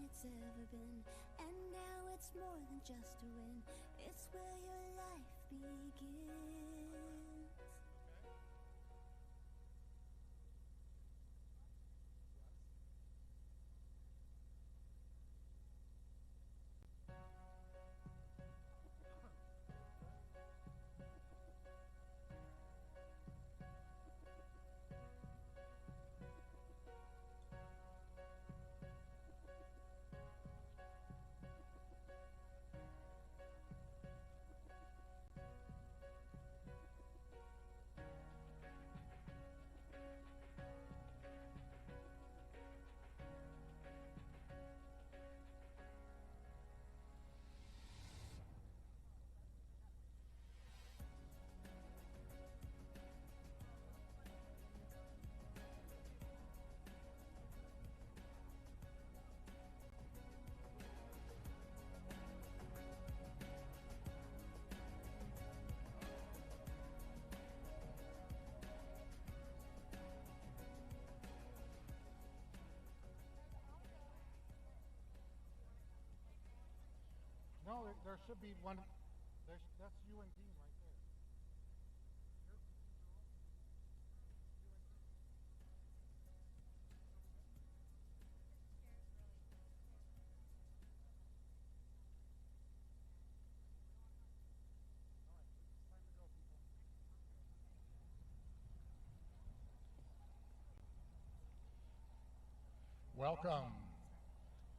it's ever been. And now it's more than just a win. It's where your life begins. No, there should be one. That's you and Dean right there. Welcome.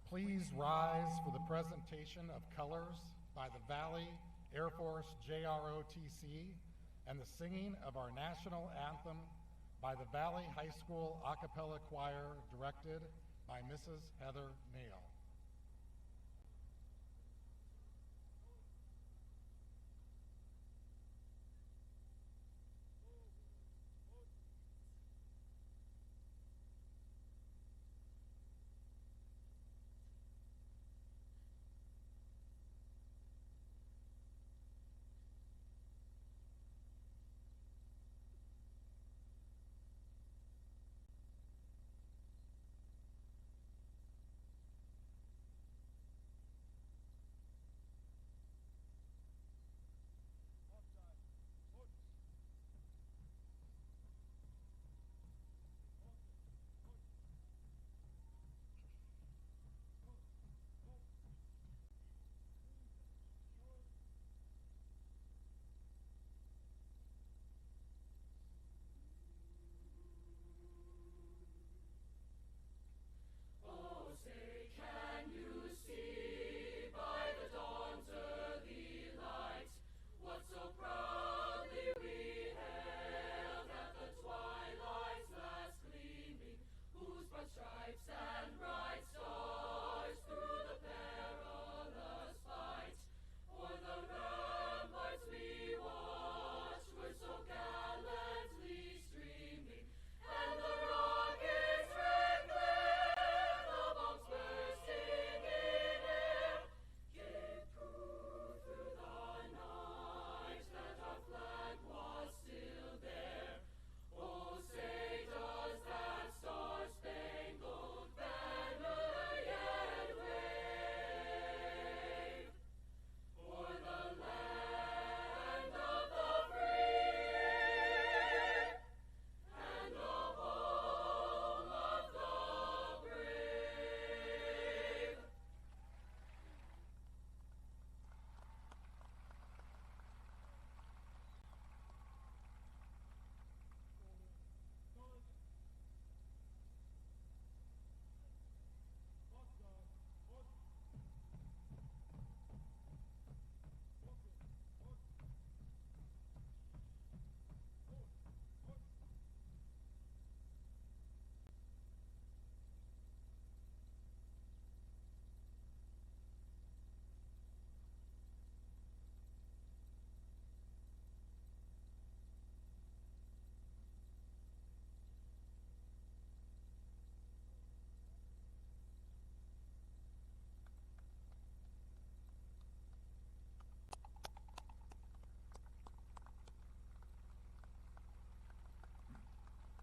Please rise for the presentation of colors by the Valley Air Force JROTC and the singing of our national anthem by the Valley High School a cappella choir directed by Mrs. Heather Nail.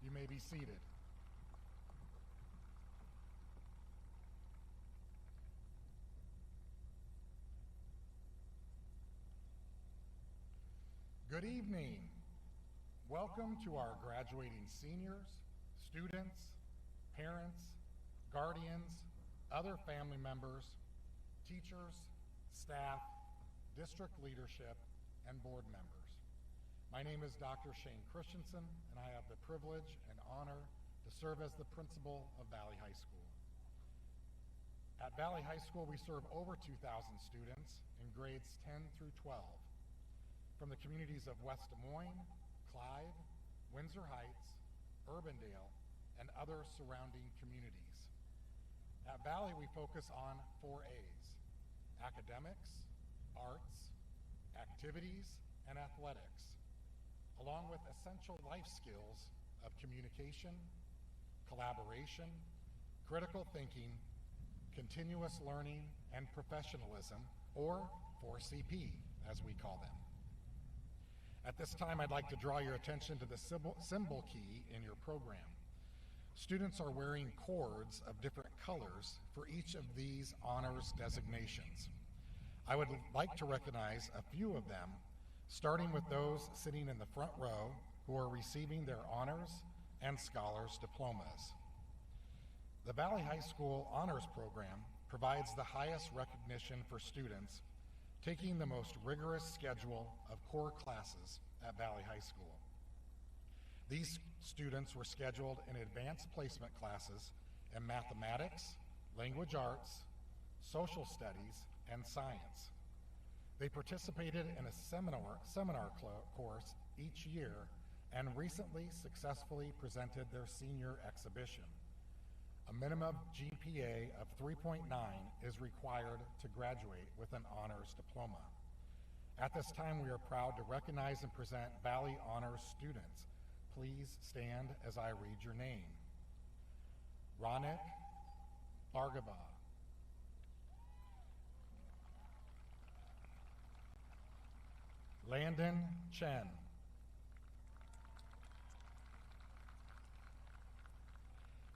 You may be seated. Good evening. Welcome to our graduating seniors, students, parents, guardians, other family members, teachers, staff, district leadership, and board members. My name is Dr. Shane Christensen, and I have the privilege and honor to serve as the principal of Valley High School. At Valley High School, we serve over 2,000 students in grades 10 through 12 from the communities of West Des Moines, Clyde, Windsor Heights, Urbandale, and other surrounding communities. At Valley, we focus on 4 A's: academics, arts, activities, and athletics, along with essential life skills of communication, collaboration, critical thinking, continuous learning, and professionalism, or 4CP, as we call them. At this time, I'd like to draw your attention to the symbol key in your program. Students are wearing cords of different colors for each of these honors designations. I would like to recognize a few of them, starting with those sitting in the front row who are receiving their honors and scholars diplomas. The Valley High School Honors Program provides the highest recognition for students taking the most rigorous schedule of core classes at Valley High School. These students were scheduled in advanced placement classes in mathematics, language arts, social studies, and science. They participated in a seminar course each year and recently successfully presented their senior exhibition. A minimum GPA of 3.9 is required to graduate with an honors diploma. At this time, we are proud to recognize and present Valley Honors students. Please stand as I read your name. Ronik Bhargava. Landon Chen.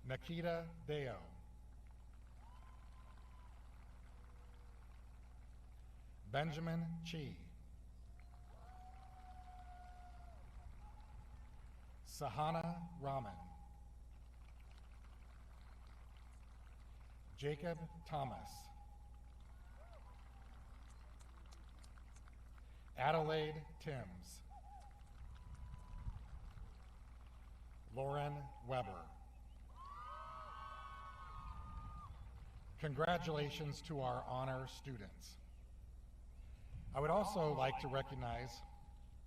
Nikita Deo. Benjamin Chi. Sahana Raman. Jacob Thomas. Adelaide Timms. Lauren Weber. Congratulations to our honor students. I would also like to recognize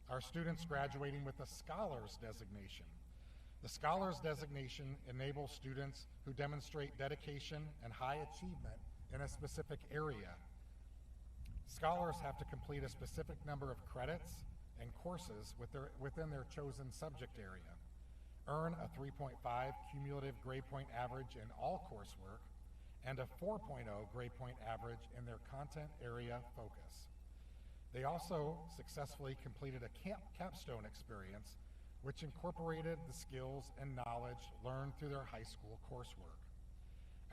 our students graduating with a Scholars Designation. The Scholars Designation enables students who demonstrate dedication and high achievement in a specific area. Scholars have to complete a specific number of credits and courses within their chosen subject area, earn a 3.5 cumulative grade point average in all coursework, and a 4.0 grade point average in their content area focus. They also successfully completed a capstone experience which incorporated the skills and knowledge learned through their high school coursework.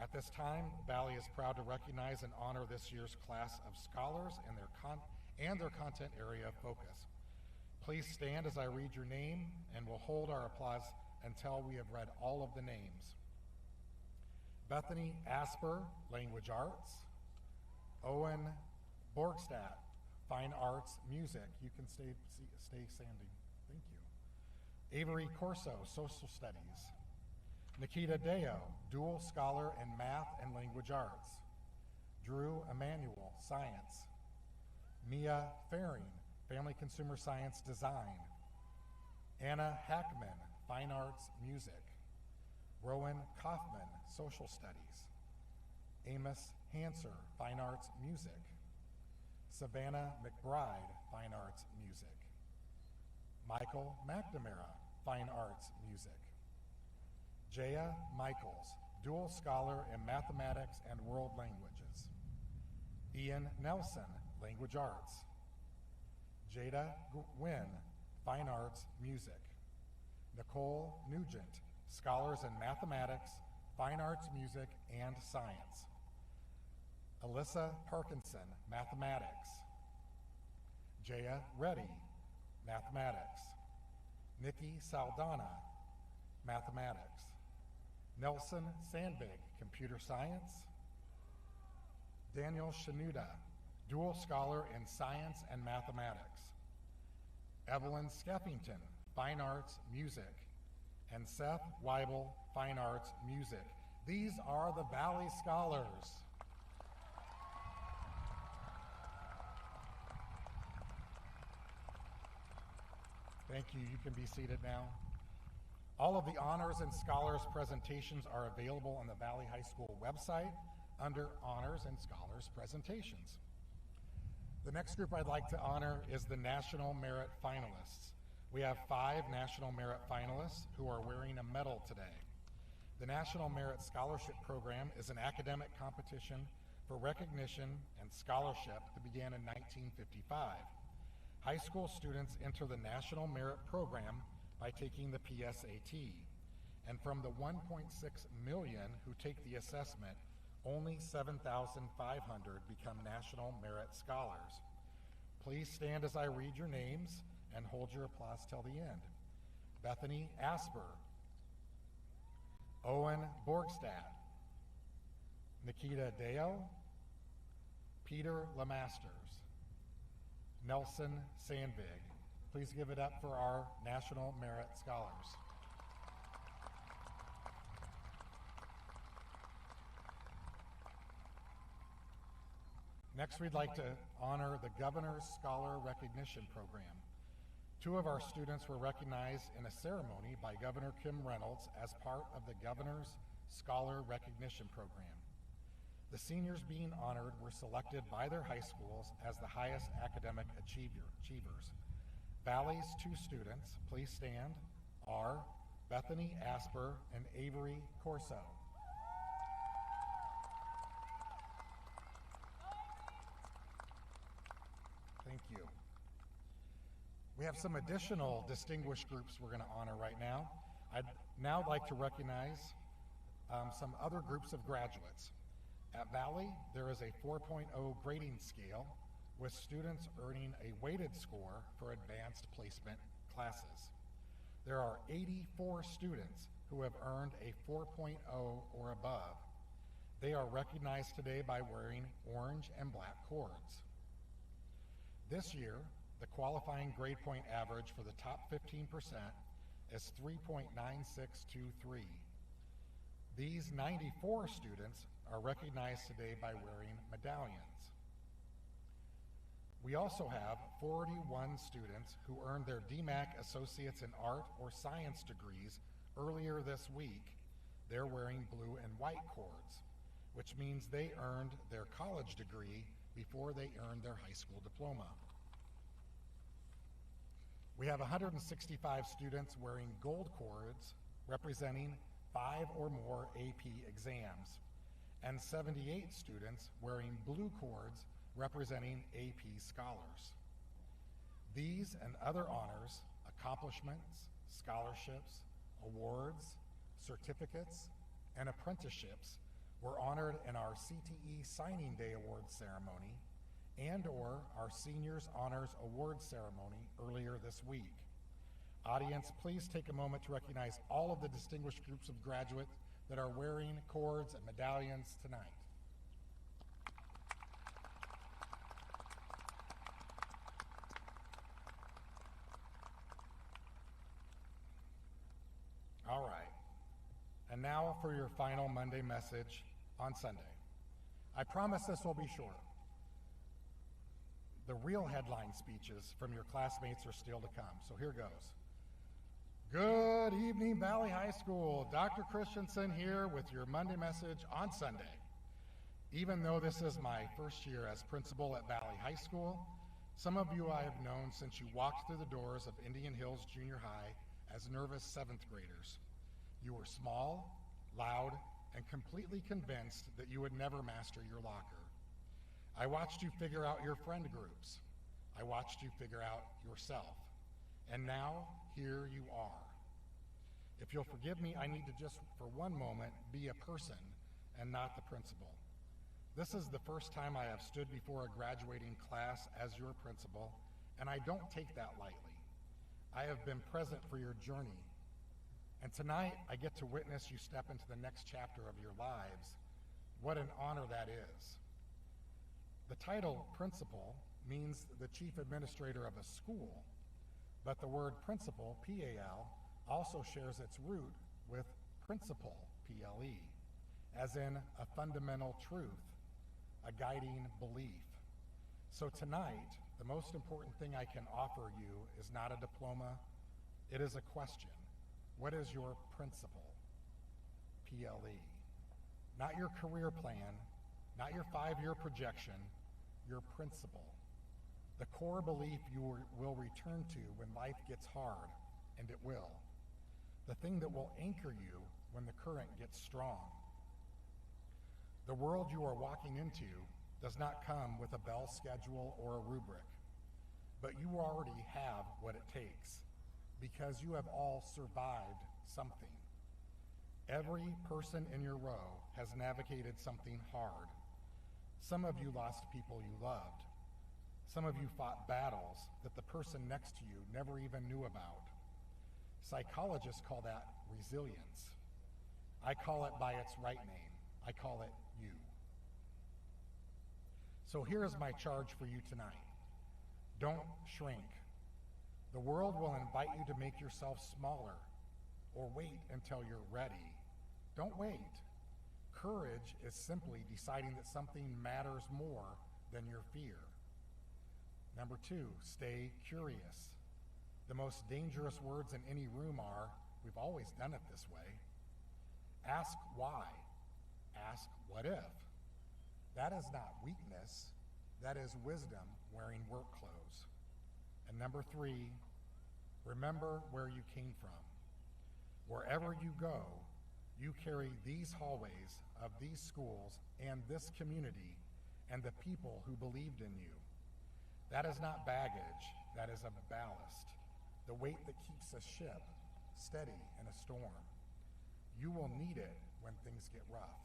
At this time, Valley is proud to recognize and honor this year's class of scholars and their content area focus. Please stand as I read your name, and we'll hold our applause until we have read all of the names. Bethany Asper, Language Arts. Owen Borgstadt, Fine Arts, Music. You can stay standing. Thank you. Avery Corso, Social Studies. Nikita Deo, Dual Scholar in Math and Language Arts. Drew Emanuel, Science. Mia Faring, Family Consumer Science Design. Anna Hackman, Fine Arts, Music. Rowan Kaufman, Social Studies. Amos Hanser, Fine Arts, Music. Savannah McBride, Fine Arts, Music. Michael McNamara, Fine Arts, Music. Jaya Michaels, Dual Scholar in Mathematics and World Languages. Ian Nelson, Language Arts. Jada Nguyen, Fine Arts, Music. Nicole Nugent, Scholars in Mathematics, Fine Arts, Music, and Science. Alyssa Parkinson, Mathematics. Jaya Reddy, mathematics. Nikki Saldana, mathematics. Nelson Sandvig, computer science. Daniel Shanuda, dual scholar in science and mathematics. Evelyn Skeffington, fine arts, music. And Seth Weibel, fine arts, music. These are the Valley Scholars. Thank you. You can be seated now. All of the honors and scholars presentations are available on the Valley High School website under Honors and Scholars Presentations. The next group I'd like to honor is the National Merit Finalists. We have 5 National Merit finalists who are wearing a medal today. The National Merit Scholarship Program is an academic competition for recognition and scholarship that began in 1955. High school students enter the National Merit Program by taking the PSAT. And from the 1.6 million who take the assessment, only 7,500 become National Merit Scholars. Please stand as I read your names and hold your applause till the end. Bethany Asper, Owen Borgstad, Nikita Deo, Peter Lemasters, Nelson Sandvig. Please give it up for our National Merit Scholars. Next, we'd like to honor the Governor's Scholar Recognition Program. 2 of our students were recognized in a ceremony by Governor Kim Reynolds as part of the Governor's Scholar Recognition Program. The seniors being honored were selected by their high schools as the highest academic achievers. Valley's 2 students, please stand, are Bethany Asper and Avery Corso. Thank you. We have some additional distinguished groups we're going to honor right now. I'd now like to recognize some other groups of graduates. At Valley, there is a 4.0 grading scale with students earning a weighted score for advanced placement classes. There are 84 students who have earned a 4.0 or above. They are recognized today by wearing orange and black cords. This year, the qualifying grade point average for the top 15% is 3.9623. These 94 students are recognized today by wearing medallions. We also have 41 students who earned their DMAC Associates in Art or Science degrees earlier this week. They're wearing blue and white cords, which means they earned their college degree before they earned their high school diploma. We have 165 students wearing gold cords representing 5 or more AP exams, and 78 students wearing blue cords representing AP scholars. These and other honors, accomplishments, scholarships, awards, certificates, and apprenticeships were honored in our CTE Signing Day Awards ceremony and/or our Seniors Honors Awards ceremony earlier this week. Audience, please take a moment to recognize all of the distinguished groups of graduates that are wearing cords and medallions tonight. All right, and now for your final Monday message on Sunday. I promise this will be short. The real headline speeches from your classmates are still to come, so here goes. Good evening, Valley High School. Dr. Christensen here with your Monday message on Sunday. Even though this is my first year as principal at Valley High School, some of you I have known since you walked through the doors of Indian Hills Junior High as nervous 7th graders. You were small, loud, and completely convinced that you would never master your locker. I watched you figure out your friend groups. I watched you figure out yourself. And now, here you are. If you'll forgive me, I need to just, for one moment, be a person and not the principal. This is the first time I have stood before a graduating class as your principal, and I don't take that lightly. I have been present for your journey. And tonight, I get to witness you step into the next chapter of your lives. What an honor that is. The title principal means the chief administrator of a school, but the word principal, P-A-L, also shares its root with principle, P-L-E, as in a fundamental truth, a guiding belief. So tonight, the most important thing I can offer you is not a diploma, it is a question. What is your principle? P-L-E. Not your career plan, not your 5-year projection, your principle. The core belief you will return to when life gets hard, and it will. The thing that will anchor you when the current gets strong. The world you are walking into does not come with a bell schedule or a rubric, but you already have what it takes because you have all survived something. Every person in your row has navigated something hard. Some of you lost people you loved. Some of you fought battles that the person next to you never even knew about. Psychologists call that resilience. I call it by its right name. I call it you. So here is my charge for you tonight. Don't shrink. The world will invite you to make yourself smaller or wait until you're ready. Don't wait. Courage is simply deciding that something matters more than your fear. Number 2, stay curious. The most dangerous words in any room are, we've always done it this way. Ask why. Ask what if. That is not weakness. That is wisdom wearing work clothes. And number 3, remember where you came from. Wherever you go, you carry these hallways of these schools and this community and the people who believed in you. That is not baggage, that is a ballast, the weight that keeps a ship steady in a storm. You will need it when things get rough.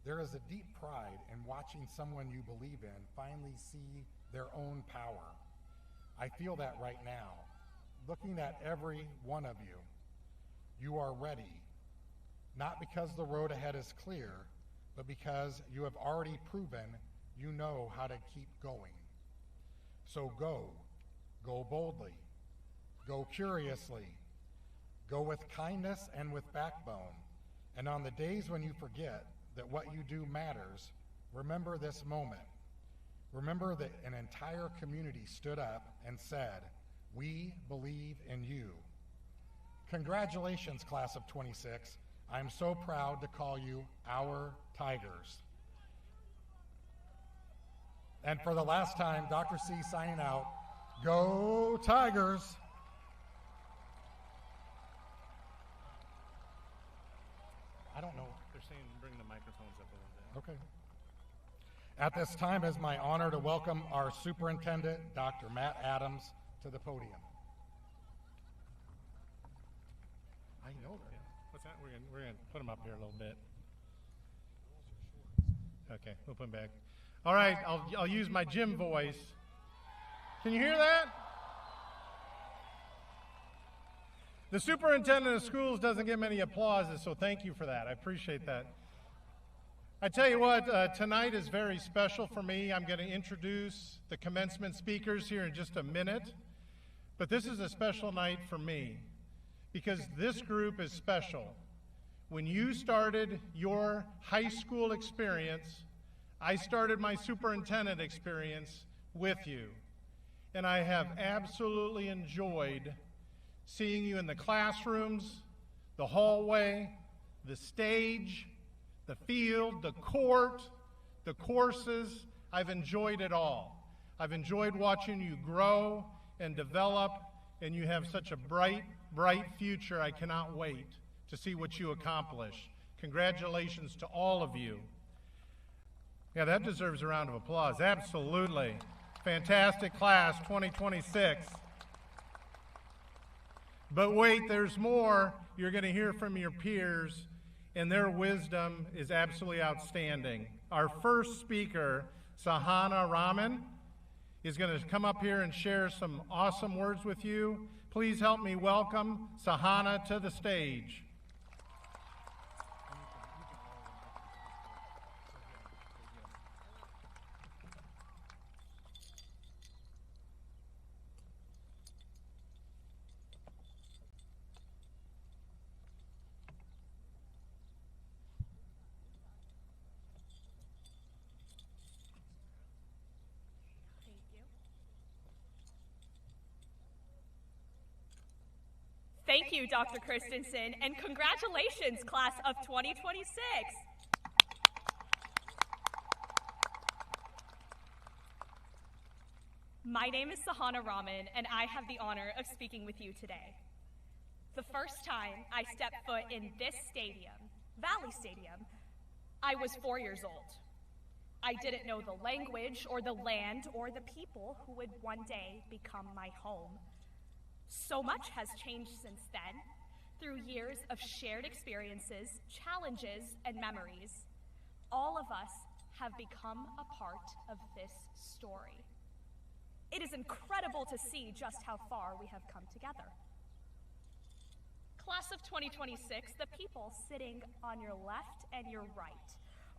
There is a deep pride in watching someone you believe in finally see their own power. I feel that right now. Looking at every one of you, you are ready, not because the road ahead is clear, but because you have already proven you know how to keep going. So go boldly, go curiously, go with kindness and with backbone. And on the days when you forget that what you do matters, remember this moment. Remember that an entire community stood up and said, "We believe in you." Congratulations, class of 26. I'm so proud to call you our Tigers. And for the last time, Dr. C signing out. Go Tigers! I don't know. They're saying bring the microphones up a little bit. Okay. At this time, it's my honor to welcome our superintendent, Dr. Matt Adams, to the podium. I know that. Yeah. What's that? We're gonna put them up here a little bit. Okay, we'll put them back. All right, I'll use my gym voice. Can you hear that? The superintendent of schools doesn't get many applauses, so thank you for that. I appreciate that. I tell you what, tonight is very special for me. I'm going to introduce the commencement speakers here in just a minute, but this is a special night for me because this group is special. When you started your high school experience, I started my superintendent experience with you, and I have absolutely enjoyed seeing you in the classrooms, the hallway, the stage, the field, the court, the courses. I've enjoyed it all. I've enjoyed watching you grow and develop, and you have such a bright, bright future. I cannot wait to see what you accomplish. Congratulations to all of you. Yeah, that deserves a round of applause. Absolutely. Fantastic class 2026. But wait, there's more. You're going to hear from your peers, and their wisdom is absolutely outstanding. Our first speaker, Sahana Raman, is going to come up here and share some awesome words with you. Please help me welcome Sahana to the stage. Thank you, Dr. Christensen, and congratulations, class of 2026. My name is Sahana Rahman, and I have the honor of speaking with you today. The first time I stepped foot in this stadium, Valley Stadium, I was 4 years old. I didn't know the language or the land or the people who would one day become my home. So much has changed since then, through years of shared experiences, challenges, and memories. All of us have become a part of this story. It is incredible to see just how far we have come together. Class of 2026, the people sitting on your left and your right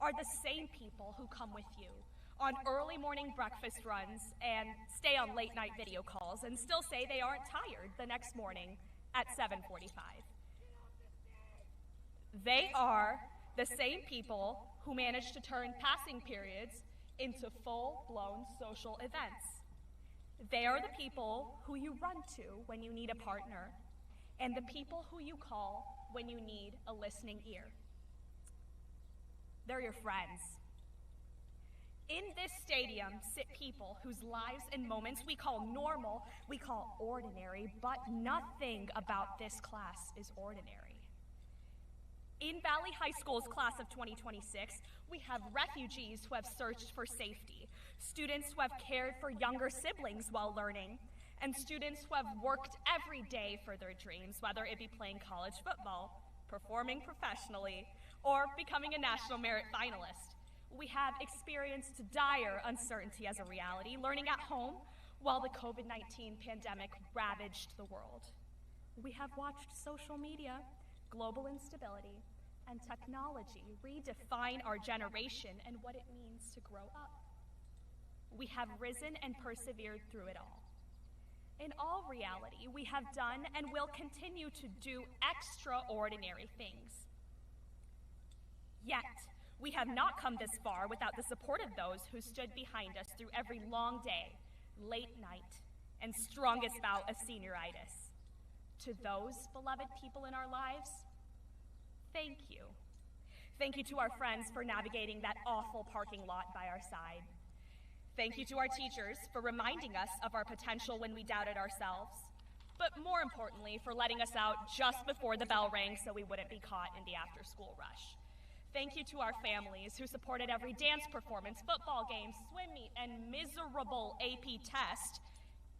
are the same people who come with you on early morning breakfast runs and stay on late night video calls and still say they aren't tired the next morning at 7:45. They are the same people who manage to turn passing periods into full-blown social events. They are the people who you run to when you need a partner and the people who you call when you need a listening ear. They're your friends. In this stadium sit people whose lives and moments we call normal, we call ordinary, but nothing about this class is ordinary. In Valley High School's class of 2026, we have refugees who have searched for safety, students who have cared for younger siblings while learning, and students who have worked every day for their dreams, whether it be playing college football, performing professionally, or becoming a national merit finalist. We have experienced dire uncertainty as a reality, learning at home while the COVID-19 pandemic ravaged the world. We have watched social media, global instability, and technology redefine our generation and what it means to grow up. We have risen and persevered through it all. In all reality, we have done and will continue to do extraordinary things. Yet, we have not come this far without the support of those who stood behind us through every long day, late night, and strongest bout of senioritis. To those beloved people in our lives, thank you. Thank you to our friends for navigating that awful parking lot by our side. Thank you to our teachers for reminding us of our potential when we doubted ourselves, but more importantly, for letting us out just before the bell rang so we wouldn't be caught in the after-school rush. Thank you to our families who supported every dance performance, football game, swim meet, and miserable AP test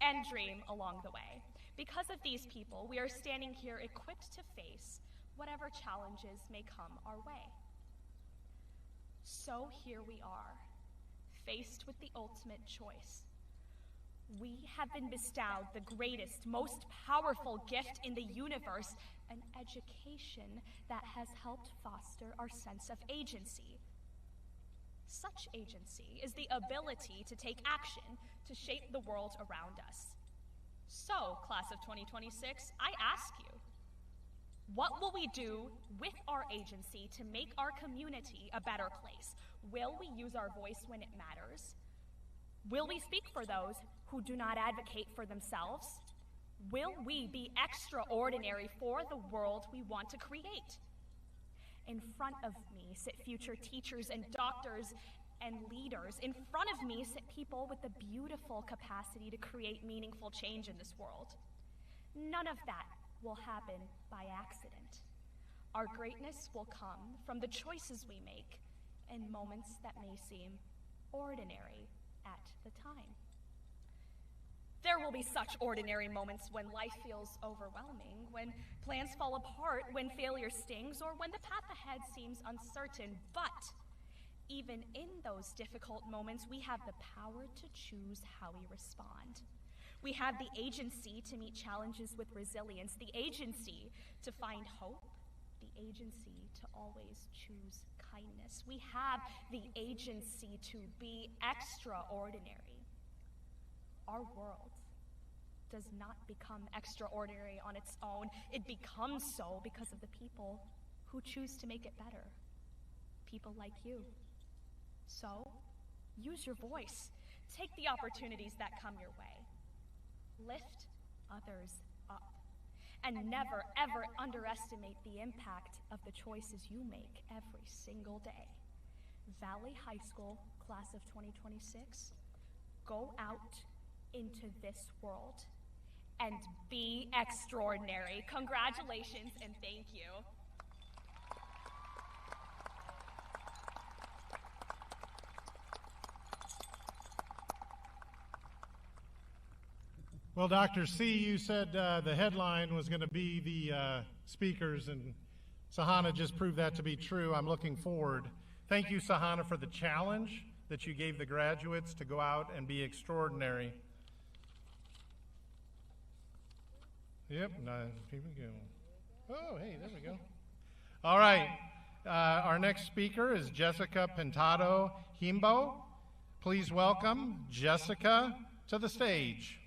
and dream along the way. Because of these people, we are standing here equipped to face whatever challenges may come our way. So here we are, faced with the ultimate choice. We have been bestowed the greatest, most powerful gift in the universe, an education that has helped foster our sense of agency. Such agency is the ability to take action to shape the world around us. So, class of 2026, I ask you, what will we do with our agency to make our community a better place? Will we use our voice when it matters? Will we speak for those who do not advocate for themselves? Will we be extraordinary for the world we want to create? In front of me sit future teachers and doctors and leaders. In front of me sit people with the beautiful capacity to create meaningful change in this world. None of that will happen by accident. Our greatness will come from the choices we make in moments that may seem ordinary at the time. There will be such ordinary moments when life feels overwhelming, when plans fall apart, when failure stings, or when the path ahead seems uncertain. But Even in those difficult moments, we have the power to choose how we respond. We have the agency to meet challenges with resilience, the agency to find hope, the agency to always choose kindness. We have the agency to be extraordinary. Our world does not become extraordinary on its own. It becomes so because of the people who choose to make it better. People like you. So, use your voice. Take the opportunities that come your way. Lift others up. And never, ever underestimate the impact of the choices you make every single day. Valley High School, class of 2026, go out into this world and be extraordinary. Congratulations and thank you. Well, Dr. C, you said the headline was going to be the speakers, and Sahana just proved that to be true. I'm looking forward. Thank you, Sahana, for the challenge that you gave the graduates to go out and be extraordinary. Yep, here we go. Oh, hey, there we go. All right, our next speaker is Jessica Pintado Himbo. Please welcome Jessica to the stage.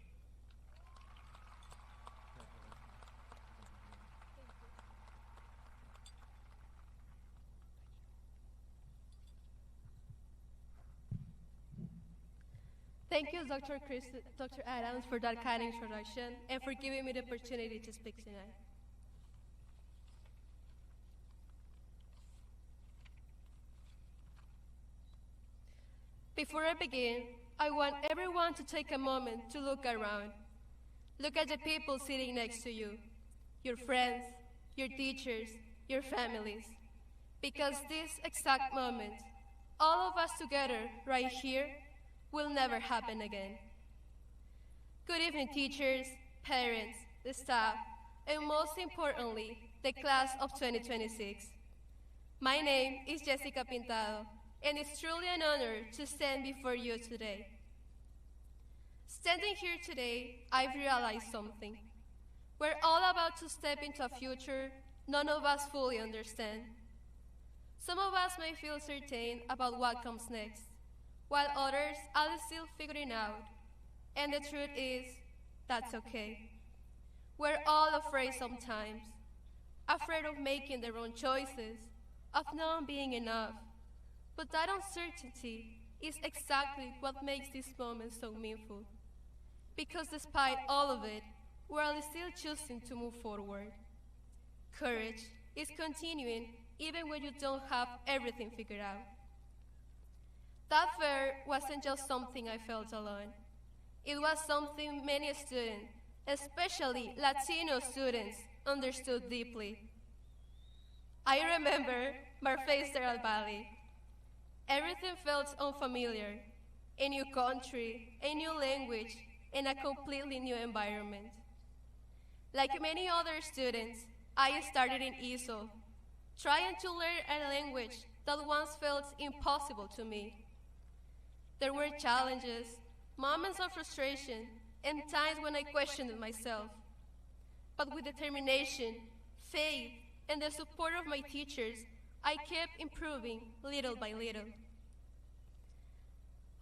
Thank you, Dr. Adams, for that kind introduction and for giving me the opportunity to speak tonight. Before I begin, I want everyone to take a moment to look around. Look at the people sitting next to you, your friends, your teachers, your families. Because this exact moment, all of us together right here, will never happen again. Good evening, teachers, parents, the staff, and most importantly, the class of 2026. My name is Jessica Pintado, and it's truly an honor to stand before you today. Standing here today, I've realized something. We're all about to step into a future none of us fully understand. Some of us may feel certain about what comes next, while others are still figuring out. And the truth is, that's okay. We're all afraid sometimes, afraid of making the wrong choices, of not being enough. But that uncertainty is exactly what makes this moment so meaningful. Because despite all of it, we're still choosing to move forward. Courage is continuing even when you don't have everything figured out. That fear wasn't just something I felt alone. It was something many students, especially Latino students, understood deeply. I remember my first year at Valley. Everything felt unfamiliar. A new country, a new language, and a completely new environment. Like many other students, I started in ESOL, trying to learn a language that once felt impossible to me. There were challenges, moments of frustration, and times when I questioned myself. But with determination, faith, and the support of my teachers, I kept improving little by little.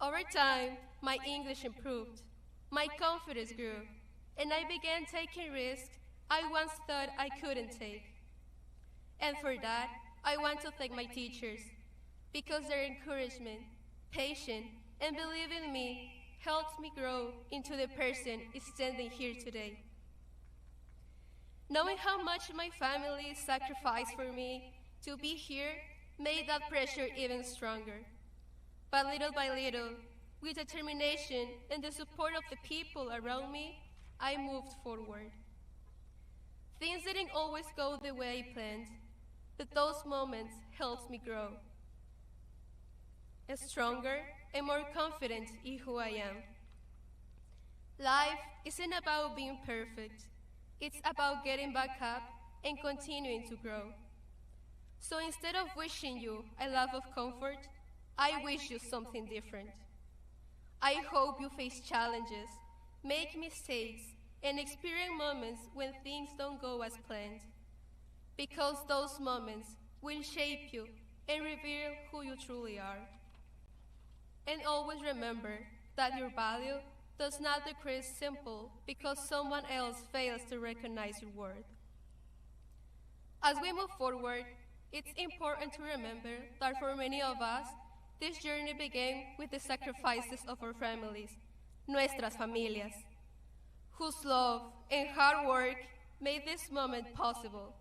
Over time, my English improved, my confidence grew, and I began taking risks I once thought I couldn't take. And for that, I want to thank my teachers, because their encouragement, patience, and belief in me helped me grow into the person standing here today. Knowing how much my family sacrificed for me to be here made that pressure even stronger. But little by little, with determination and the support of the people around me, I moved forward. Things didn't always go the way I planned, but those moments helped me grow. Stronger and more confident in who I am. Life isn't about being perfect. It's about getting back up and continuing to grow. So instead of wishing you a life of comfort, I wish you something different. I hope you face challenges, make mistakes, and experience moments when things don't go as planned, because those moments will shape you and reveal who you truly are. And always remember that your value does not decrease simply because someone else fails to recognize your worth. As we move forward, it's important to remember that for many of us, this journey began with the sacrifices of our families, nuestras familias, whose love and hard work made this moment possible.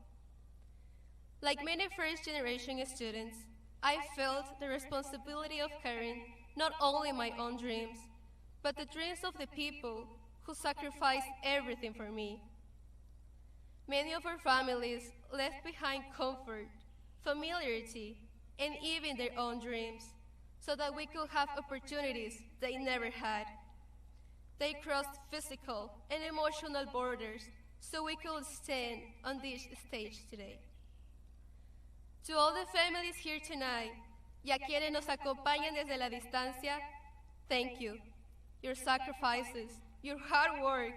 Like many first-generation students, I felt the responsibility of carrying not only my own dreams, but the dreams of the people who sacrificed everything for me. Many of our families left behind comfort, familiarity, and even their own dreams, so that we could have opportunities they never had. They crossed physical and emotional borders so we could stand on this stage today. To all the families here tonight, y a quienes nos acompañan desde la distancia, thank you. Your sacrifices, your hard work,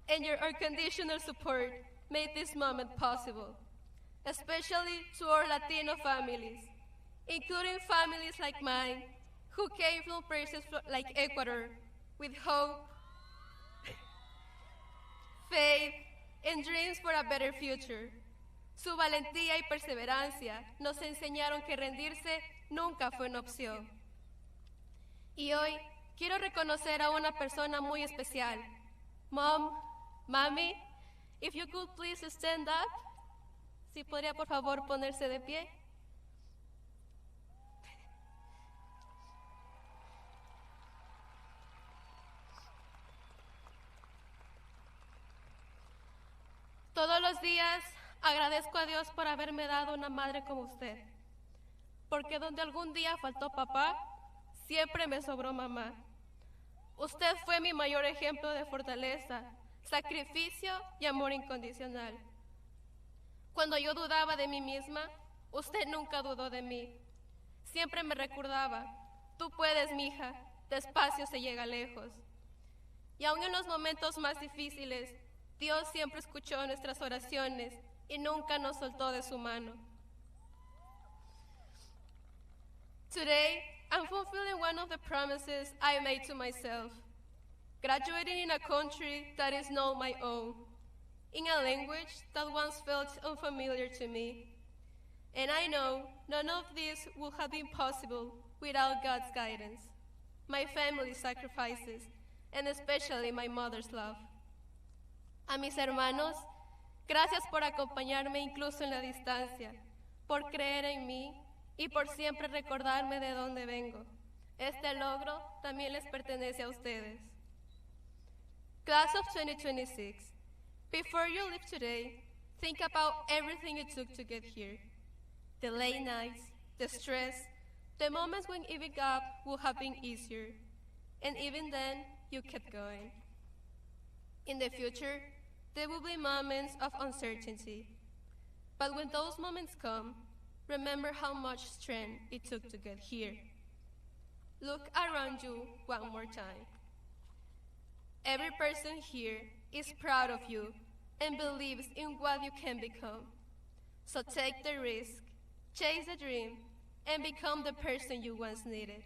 and your unconditional support made this moment possible, especially to our Latino families, including families like mine, who came from places like Ecuador with hope, faith, and dreams for a better future. Su valentía y perseverancia nos enseñaron que rendirse nunca fue una opción. Y hoy quiero reconocer a una persona muy especial. Mom, Mami, if you could please stand up. Si podría por favor ponerse de pie. Todos los días agradezco a Dios por haberme dado una madre como usted, porque donde algún día faltó papá, siempre me sobró mamá. Usted fue mi mayor ejemplo de fortaleza, sacrificio y amor incondicional. Cuando yo dudaba de mí misma, usted nunca dudó de mí. Siempre me recordaba, tú puedes, mija, despacio se llega lejos. Y aun en los momentos más difíciles, Dios siempre escuchó nuestras oraciones y nunca nos soltó de su mano. Today, I'm fulfilling one of the promises I made to myself, graduating in a country that is not my own, in a language that once felt unfamiliar to me. And I know none of this would have been possible without God's guidance, my family's sacrifices, and especially my mother's love. A mis hermanos, gracias por acompañarme incluso en la distancia, por creer en mí y por siempre recordarme de dónde vengo. Este logro también les pertenece a ustedes. Class of 2026, before you leave today, think about everything it took to get here. The late nights, the stress, the moments when giving up would have been easier. And even then, you kept going. In the future, there will be moments of uncertainty. But when those moments come, remember how much strength it took to get here. Look around you one more time. Every person here is proud of you and believes in what you can become. So take the risk, chase the dream, and become the person you once needed.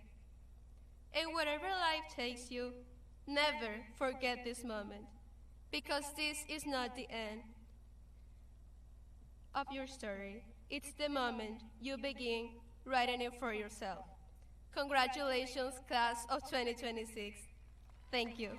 And wherever life takes you, never forget this moment, because this is not the end of your story. It's the moment you begin writing it for yourself. Congratulations, class of 2026. Thank you.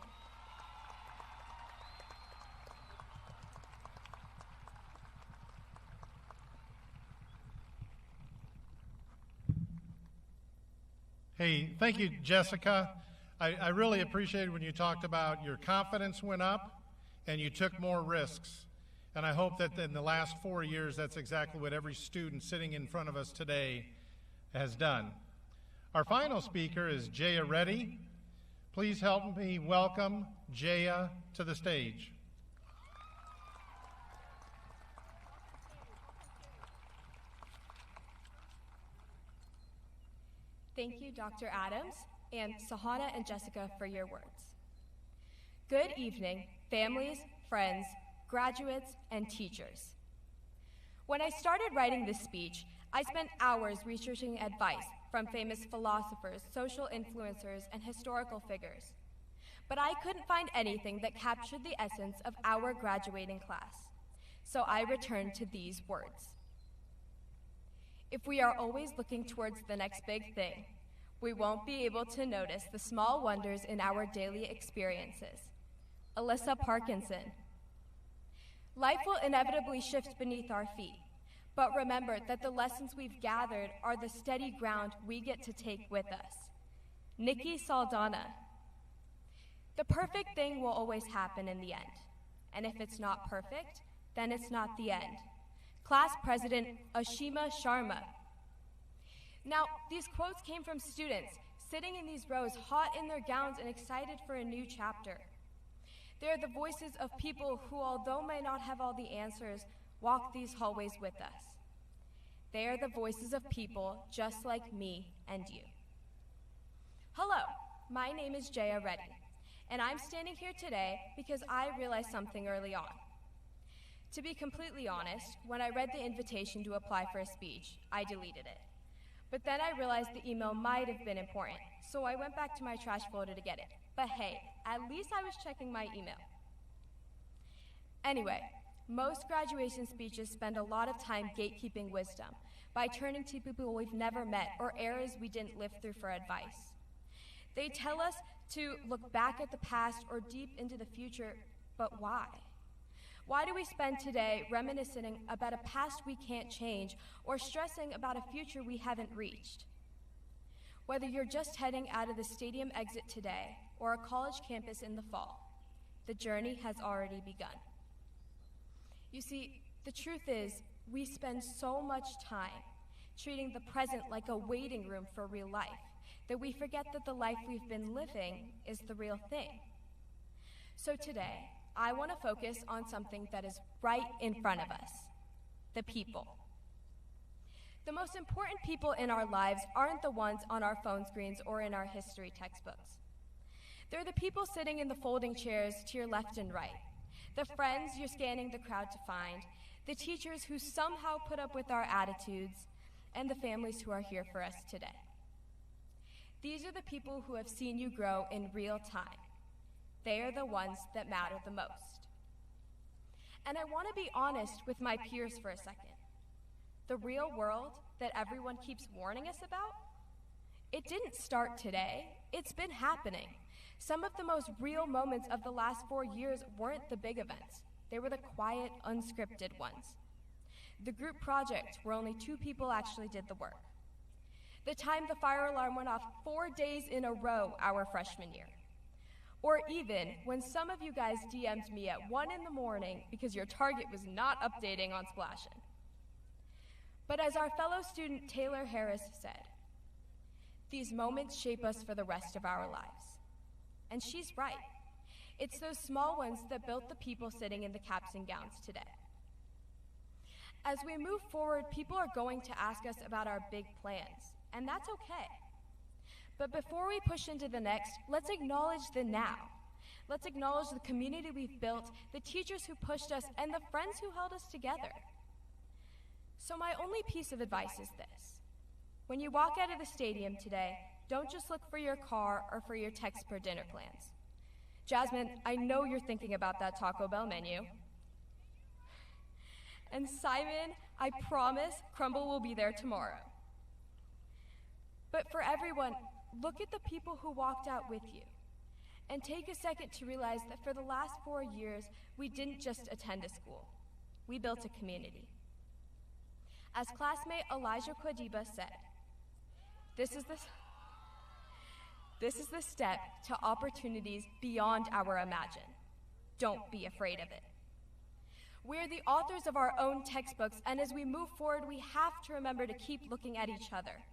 Hey, thank you, Jessica. I really appreciated when you talked about your confidence went up and you took more risks. And I hope that in the last 4 years, that's exactly what every student sitting in front of us today has done. Our final speaker is Jaya Reddy. Please help me welcome Jaya to the stage. Thank you, Dr. Adams, and Sahana and Jessica for your words. Good evening, families, friends, graduates, and teachers. When I started writing this speech, I spent hours researching advice from famous philosophers, social influencers, and historical figures. But I couldn't find anything that captured the essence of our graduating class. So I returned to these words. If we are always looking towards the next big thing, we won't be able to notice the small wonders in our daily experiences. Alyssa Parkinson. Life will inevitably shift beneath our feet, but remember that the lessons we've gathered are the steady ground we get to take with us. Nikki Saldana. The perfect thing will always happen in the end, and if it's not perfect, then it's not the end. Class President Ashima Sharma. Now, these quotes came from students sitting in these rows, hot in their gowns and excited for a new chapter. They are the voices of people who, although may not have all the answers, walk these hallways with us. They are the voices of people just like me and you. Hello, my name is Jaya Reddy, and I'm standing here today because I realized something early on. To be completely honest, when I read the invitation to apply for a speech, I deleted it. But then I realized the email might have been important, so I went back to my trash folder to get it. But hey, at least I was checking my email. Anyway, most graduation speeches spend a lot of time gatekeeping wisdom by turning to people we've never met or eras we didn't live through for advice. They tell us to look back at the past or deep into the future, but why? Why do we spend today reminiscing about a past we can't change or stressing about a future we haven't reached? Whether you're just heading out of the stadium exit today or a college campus in the fall, the journey has already begun. You see, the truth is, we spend so much time treating the present like a waiting room for real life that we forget that the life we've been living is the real thing. So today, I want to focus on something that is right in front of us, the people. The most important people in our lives aren't the ones on our phone screens or in our history textbooks. They're the people sitting in the folding chairs to your left and right, the friends you're scanning the crowd to find, the teachers who somehow put up with our attitudes, and the families who are here for us today. These are the people who have seen you grow in real time. They are the ones that matter the most. And I want to be honest with my peers for a second. The real world that everyone keeps warning us about, it didn't start today. It's been happening. Some of the most real moments of the last 4 years weren't the big events. They were the quiet, unscripted ones. The group project where only 2 people actually did the work. The time the fire alarm went off 4 days in a row our freshman year. Or even when some of you guys DM'd me at 1 in the morning because your target was not updating on Splashin'. But as our fellow student Taylor Harris said, these moments shape us for the rest of our lives. And she's right. It's those small ones that built the people sitting in the caps and gowns today. As we move forward, people are going to ask us about our big plans, and that's okay. But before we push into the next, let's acknowledge the now. Let's acknowledge the community we've built, the teachers who pushed us, and the friends who held us together. So my only piece of advice is this. When you walk out of the stadium today, don't just look for your car or for your text per dinner plans. Jasmine, I know you're thinking about that Taco Bell menu. And Simon, I promise Crumble will be there tomorrow. But for everyone, look at the people who walked out with you. And take a second to realize that for the last 4 years, we didn't just attend a school. We built a community. As classmate Elijah Kwadiba said, this is the step to opportunities beyond our imagine. Don't be afraid of it. We're the authors of our own textbooks, and as we move forward, we have to remember to keep looking at each other.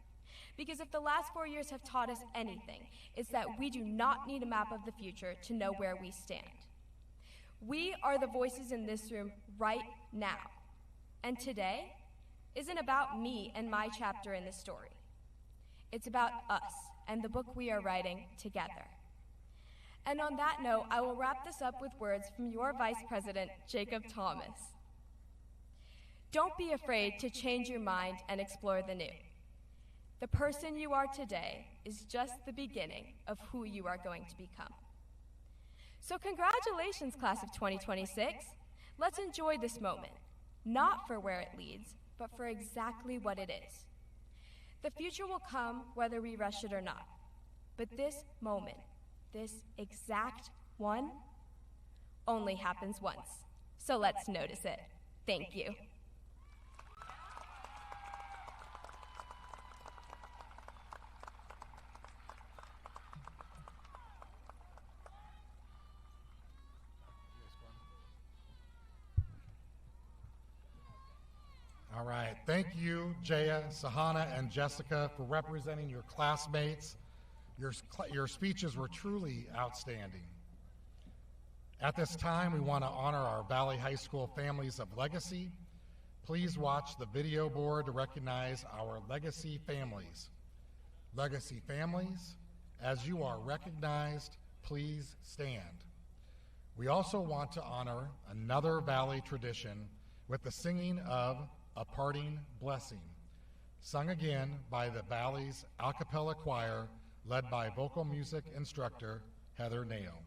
Because if the last 4 years have taught us anything, it's that we do not need a map of the future to know where we stand. We are the voices in this room right now. And today isn't about me and my chapter in the story. It's about us and the book we are writing together. And on that note, I will wrap this up with words from your Vice President, Jacob Thomas. Don't be afraid to change your mind and explore the new. The person you are today is just the beginning of who you are going to become. So congratulations, class of 2026. Let's enjoy this moment, not for where it leads, but for exactly what it is. The future will come whether we rush it or not. But this moment, this exact one, only happens once. So let's notice it. Thank you. All right, thank you, Jaya, Sahana, and Jessica, for representing your classmates. Your speeches were truly outstanding. At this time, we want to honor our Valley High School families of legacy. Please watch the video board to recognize our legacy families. Legacy families, as you are recognized, please stand. We also want to honor another Valley tradition with the singing of A Parting Blessing, sung again by the Valley's a cappella choir, led by vocal music instructor Heather Nail.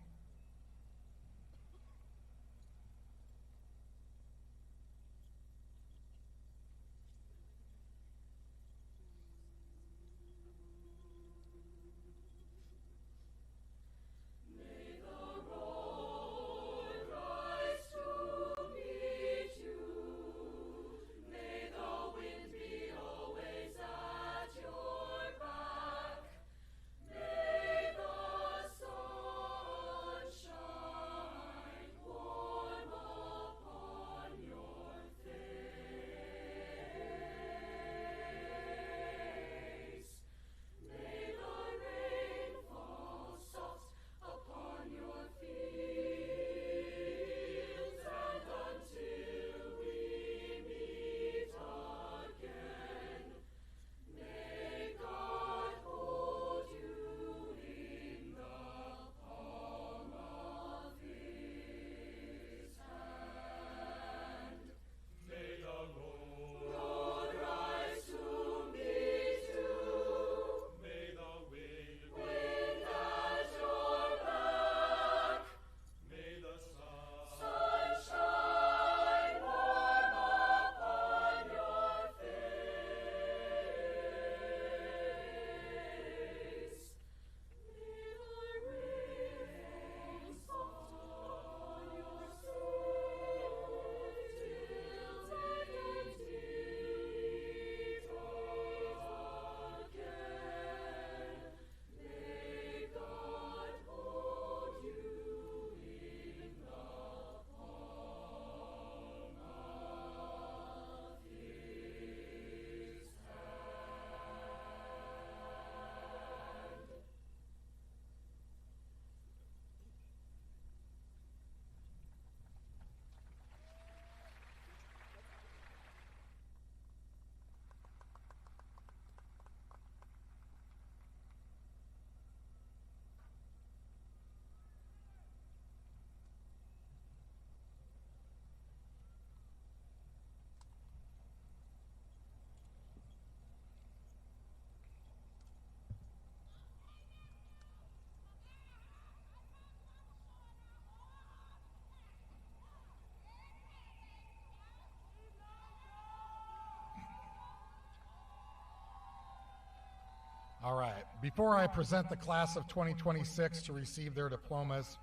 All right, before I present the class of 2026 to receive their diplomas,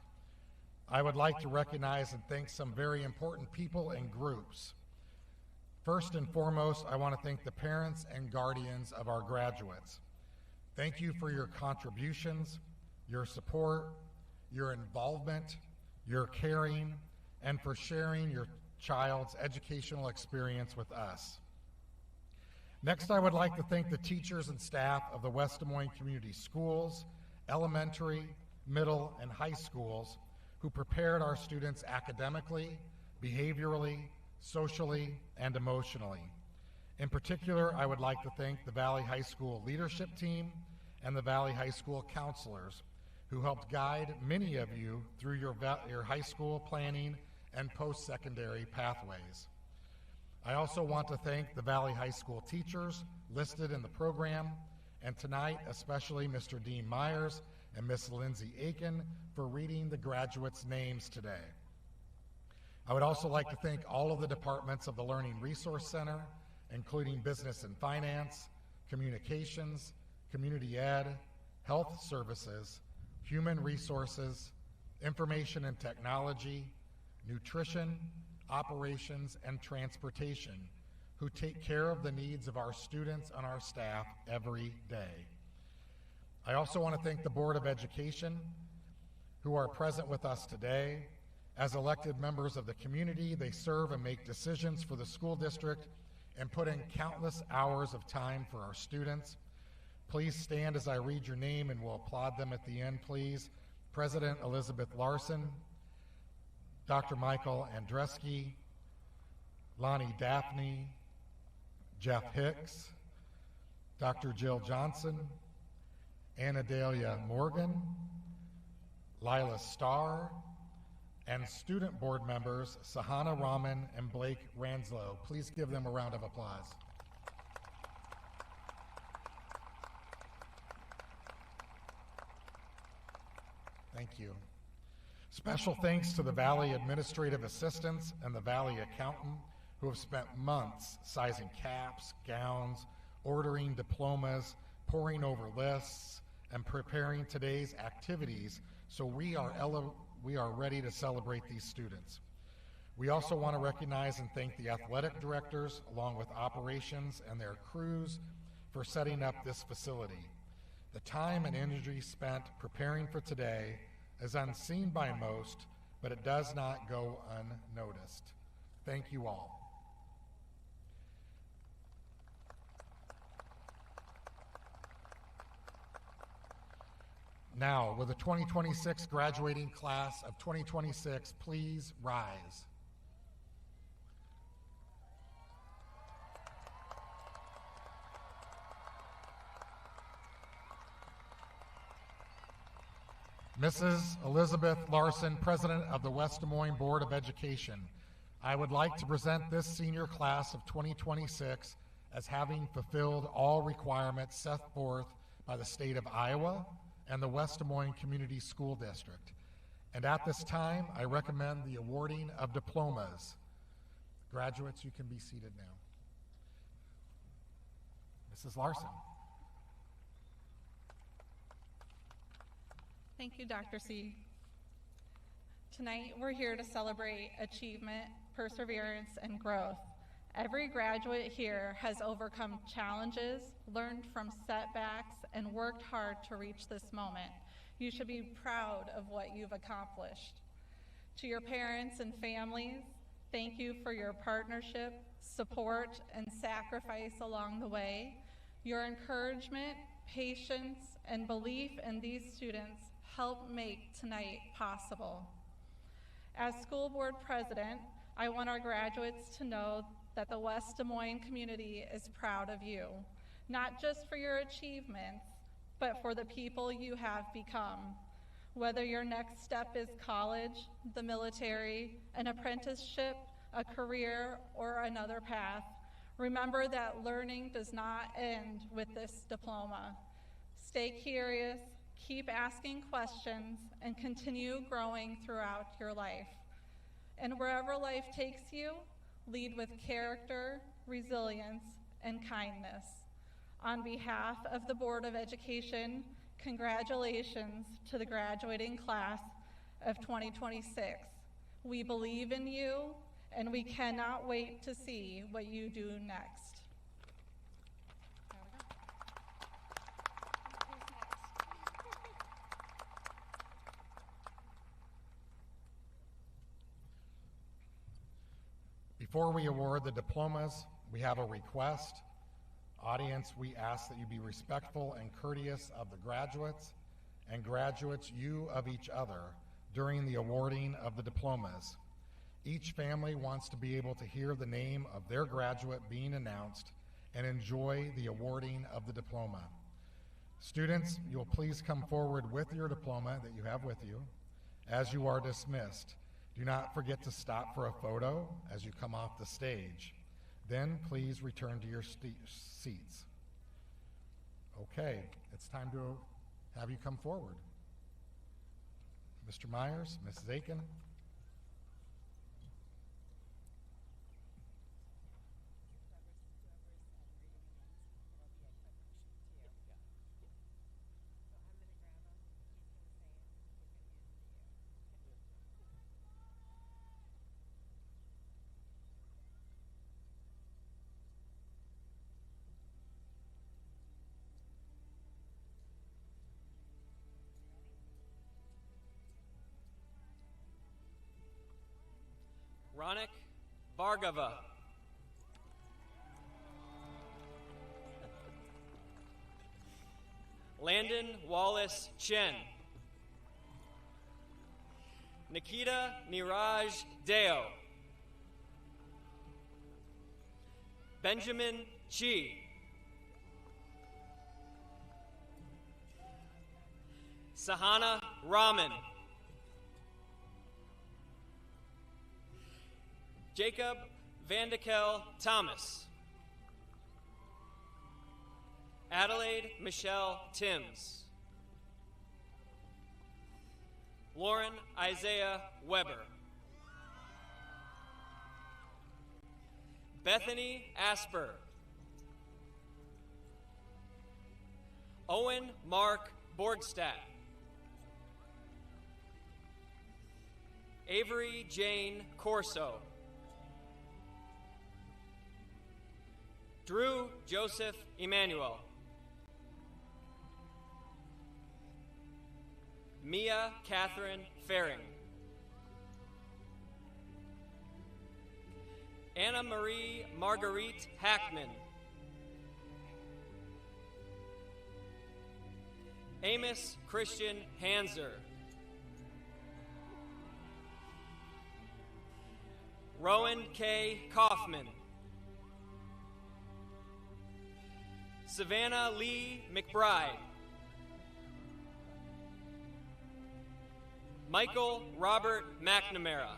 I would like to recognize and thank some very important people and groups. First and foremost, I want to thank the parents and guardians of our graduates. Thank you for your contributions, your support, your involvement, your caring, and for sharing your child's educational experience with us. Next, I would like to thank the teachers and staff of the West Des Moines Community Schools, elementary, middle, and high schools who prepared our students academically, behaviorally, socially, and emotionally. In particular, I would like to thank the Valley High School leadership team and the Valley High School counselors who helped guide many of you through your high school planning and post-secondary pathways. I also want to thank the Valley High School teachers listed in the program, and tonight especially Mr. Dean Myers and Miss Lindsay Aiken for reading the graduates' names today. I would also like to thank all of the departments of the Learning Resource Center, including Business and Finance, Communications, Community Ed, Health Services, Human Resources, Information and Technology, Nutrition, Operations, and Transportation, who take care of the needs of our students and our staff every day. I also want to thank the Board of Education, who are present with us today. As elected members of the community, they serve and make decisions for the school district and put in countless hours of time for our students. Please stand as I read your name, and we'll applaud them at the end, please. President Elizabeth Larson, Dr. Michael Andreski, Lonnie Daphne, Jeff Hicks, Dr. Jill Johnson, Anadelia Morgan, Lila Starr, and student board members Sahana Rahman and Blake Ranslow. Please give them a round of applause. Thank you. Special thanks to the Valley Administrative Assistants and the Valley Accountant who have spent months sizing caps, gowns, ordering diplomas, poring over lists, and preparing today's activities so we are ready to celebrate these students. We also want to recognize and thank the athletic directors along with operations and their crews for setting up this facility. The time and energy spent preparing for today is unseen by most, but it does not go unnoticed. Thank you all. Now, will the 2026 graduating class of 2026 please rise? Mrs. Elizabeth Larson, President of the West Des Moines Board of Education, I would like to present this senior class of 2026 as having fulfilled all requirements set forth by the state of Iowa and the West Des Moines Community School District. And at this time, I recommend the awarding of diplomas. Graduates, you can be seated now. Mrs. Larson. Thank you, Dr. C. Tonight, we're here to celebrate achievement, perseverance, and growth. Every graduate here has overcome challenges, learned from setbacks, and worked hard to reach this moment. You should be proud of what you've accomplished. To your parents and families, thank you for your partnership, support, and sacrifice along the way. Your encouragement, patience, and belief in these students help make tonight possible. As school board president, I want our graduates to know that the West Des Moines community is proud of you, not just for your achievements, but for the people you have become. Whether your next step is college, the military, an apprenticeship, a career, or another path, remember that learning does not end with this diploma. Stay curious, keep asking questions, and continue growing throughout your life. And wherever life takes you, lead with character, resilience, and kindness. On behalf of the Board of Education, congratulations to the graduating class of 2026. We believe in you, and we cannot wait to see what you do next. Before we award the diplomas, we have a request. Audience, we ask that you be respectful and courteous of the graduates, and graduates, you of each other, during the awarding of the diplomas. Each family wants to be able to hear the name of their graduate being announced, and enjoy the awarding of the diploma. Students, you'll please come forward with your diploma that you have with you as you are dismissed. Do not forget to stop for a photo as you come off the stage. Then please return to your seats. Okay, it's time to have you come forward. Mr. Myers, Mrs. Aiken. Ronik Bhargava. Landon Wallace Chen. Nikita Niraj Deo. Benjamin Chi. Sahana Raman. Jacob Vandekel Thomas. Adelaide Michelle Timms. Lauren Isaiah Weber. Bethany Asper. Owen Mark Borgstadt. Avery Jane Corso. Drew Joseph Emmanuel. Mia Catherine Faring. Anna Marie Marguerite Hackman. Amos Christian Hanser. Rowan K. Kaufman. Savannah Lee McBride. Michael Robert McNamara.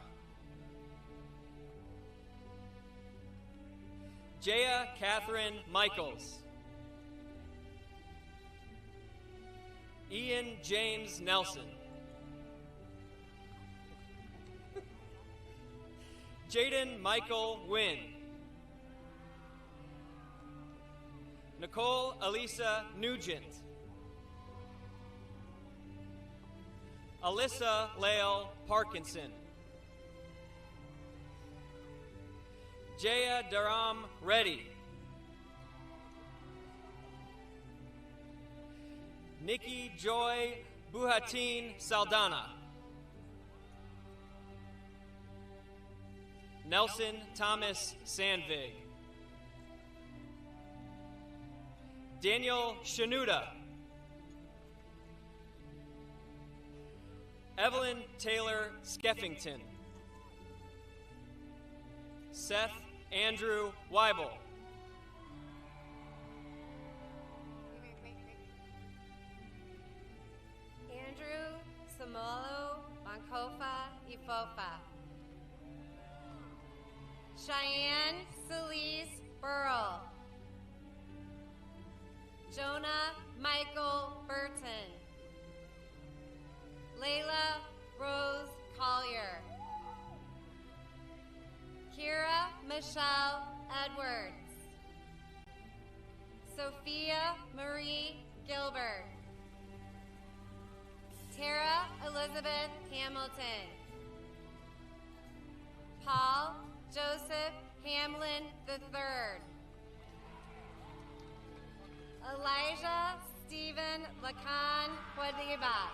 Jaya Catherine Michaels. Ian James Nelson. Jaden Michael Wynn. Nicole Elisa Nugent. Alyssa Lael Parkinson. Jaya Dharam Reddy. Nikki Joy Buhatin Saldana. Nelson Thomas Sandvig. Daniel Shanuda. Evelyn Taylor Skeffington. Seth Andrew Weibel. Andrew Samolo Bankofa Ifofa. Cheyenne Celise Burrell. Jonah Michael Burton. Layla Rose Collier. Kira Michelle Edwards. Sophia Marie Gilbert. Tara Elizabeth Hamilton. Paul Joseph Hamlin III. Elijah Stephen Lacan Quadiba.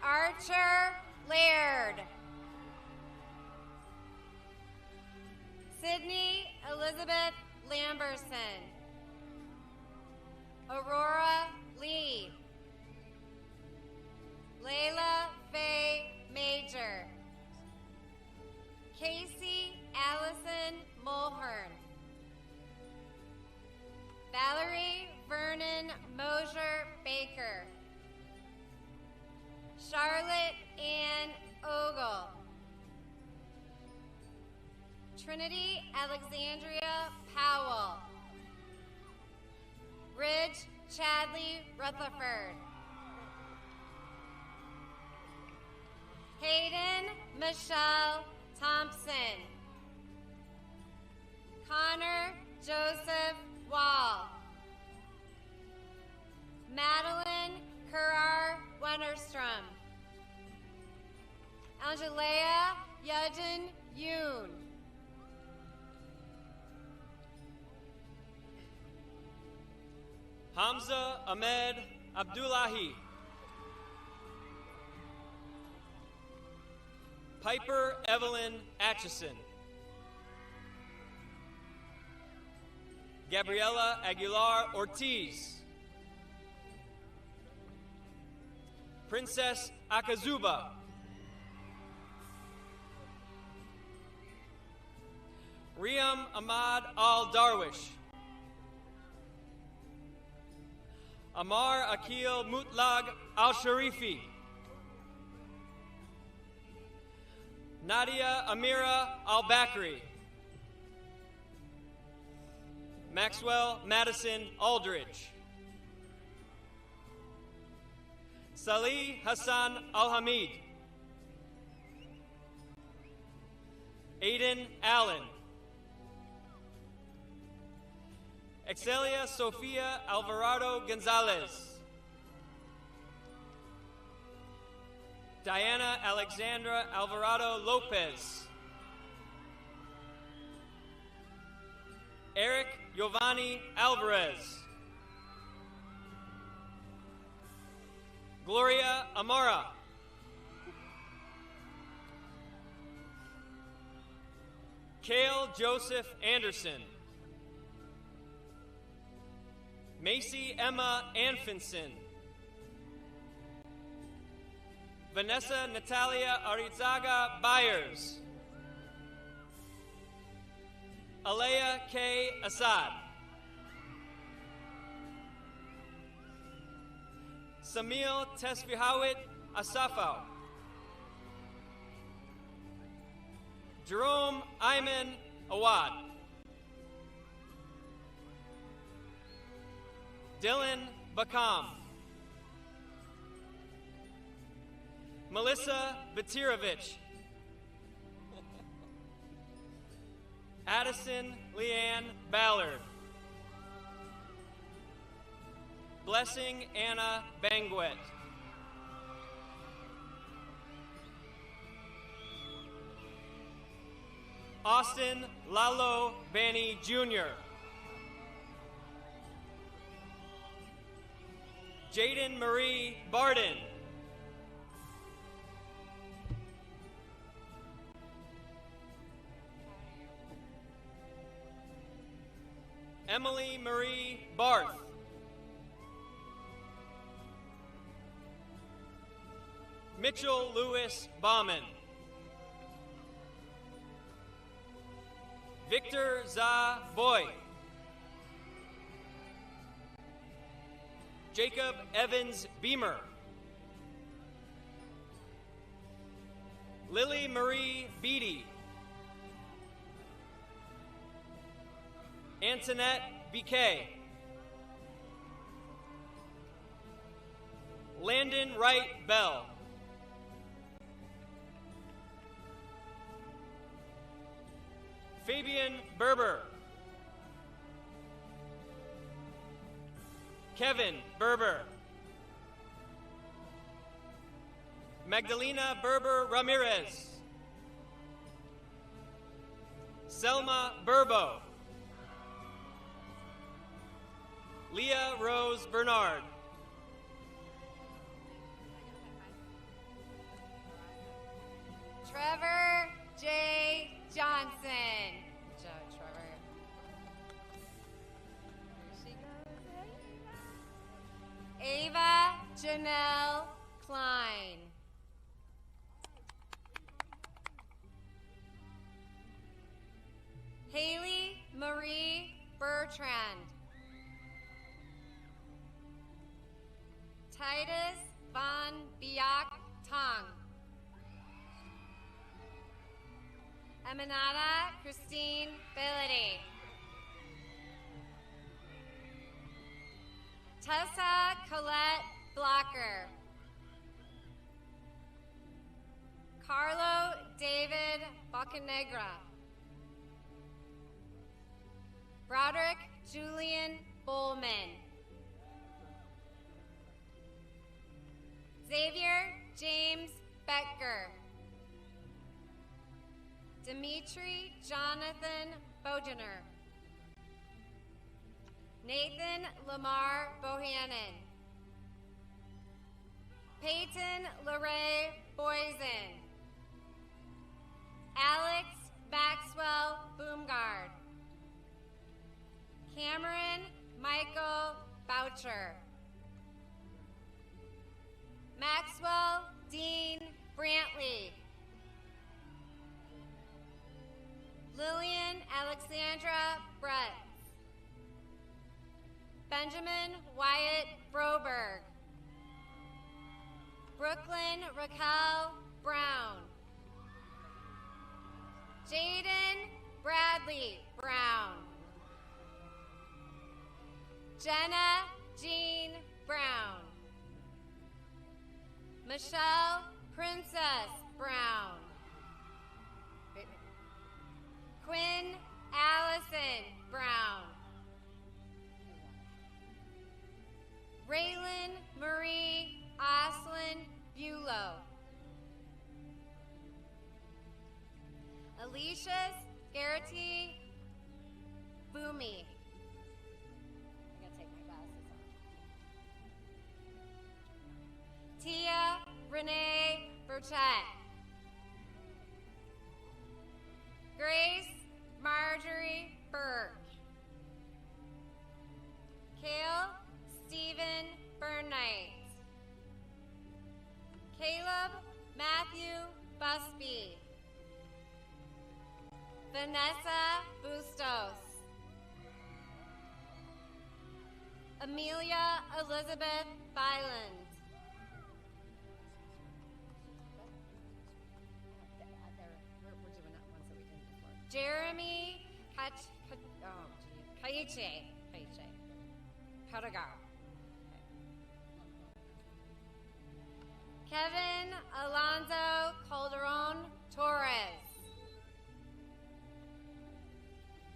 Archer Laird. Sydney Elizabeth Lamberson. Aurora Lee. Layla Faye Major. Casey Allison Mulhern. Dozier Baker. Charlotte Ann Ogle. Trinity Alexandria Powell. Ridge Chadley Rutherford. Hayden Michelle Thompson. Connor Joseph Wall. Madeline Currar Wennerstrom. Angelea Yudin Yoon. Hamza Ahmed Abdullahi. Piper Evelyn Atchison. Gabriela Aguilar Ortiz. Princess Akazuba. Riyam Ahmad Al-Darwish. Amar Akil Mutlag Al-Sharifi. Nadia Amira Al-Bakri. Maxwell Madison Aldridge. Salih Hassan Al-Hamid. Aiden Allen. Excelia Sofia Alvarado Gonzalez. Diana Alexandra Alvarado Lopez. Eric Giovanni Alvarez. Gloria Amara. Cale Joseph Anderson. Macy Emma Anfinson. Vanessa Natalia Arizaga Byers. Alea K. Assad. Samil Tesfihawit Asafau. Jerome Ayman Awad. Dylan Bakam. Melissa Batirovich. Addison Leanne Ballard. Blessing Anna Banguet. Austin Lalo Banny Jr. Jaden Marie Barden. Emily Marie Barth. Mitchell Lewis Bauman. Victor Za Boy. Jacob Evans Beamer. Lily Marie Beatty. Antoinette BK. Landon Wright Bell. Fabian Berber. Kevin Berber. Magdalena Berber Ramirez. Selma Burbo. Leah Rose Bernard. Trevor J. Johnson. Good job, Trevor. Here she goes. Ava Janelle Klein. Haley Marie Bertrand. Titus Von Biak Tong. Emanata Christine Billity. Tessa Colette Blocker. Carlo David Bocanegra. Broderick Julian Bowman. Xavier James Becker. Dimitri Jonathan Bogener. Nathan Lamar Bohannon. Peyton LeRae Boysen. Alex Maxwell Boomgard. Cameron Michael Boucher. Maxwell Dean Brantley. Lillian Alexandra Brett. Benjamin Wyatt Broberg. Brooklyn Raquel Brown. Jaden Bradley Brown. Jenna Jean Brown. Michelle Princess Brown. Quinn Allison Brown. Raylan Marie Oslin Bulow. Alicia Garrity Boomy. I gotta take my glasses off. Tia Renee Burchett. Grace Marjorie Burke. Kale Stephen Burnnight. Caleb Matthew Busby. Vanessa Bustos. Amelia Elizabeth Byland. Jeremy Kaiche. Potagar. Kevin Alonzo Calderon Torres.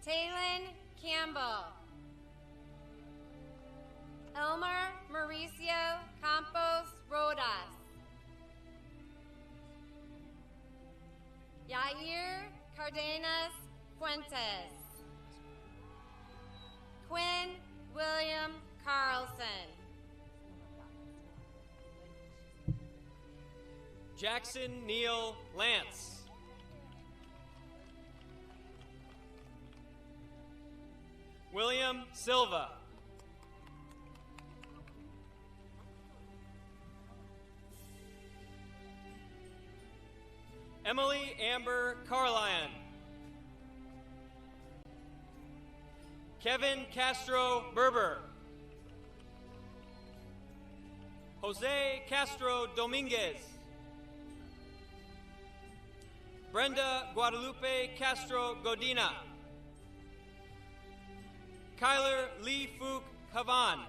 Taylon Campbell. Elmer Mauricio Campos Rodas. Yair Cardenas Fuentes. Quinn William Carlson. Jackson Neil Lance. William Silva. Emily Amber Carlion. Kevin Castro Berber. Jose Castro Dominguez. Brenda Guadalupe Castro Godina. Kyler Lee Fook Havan.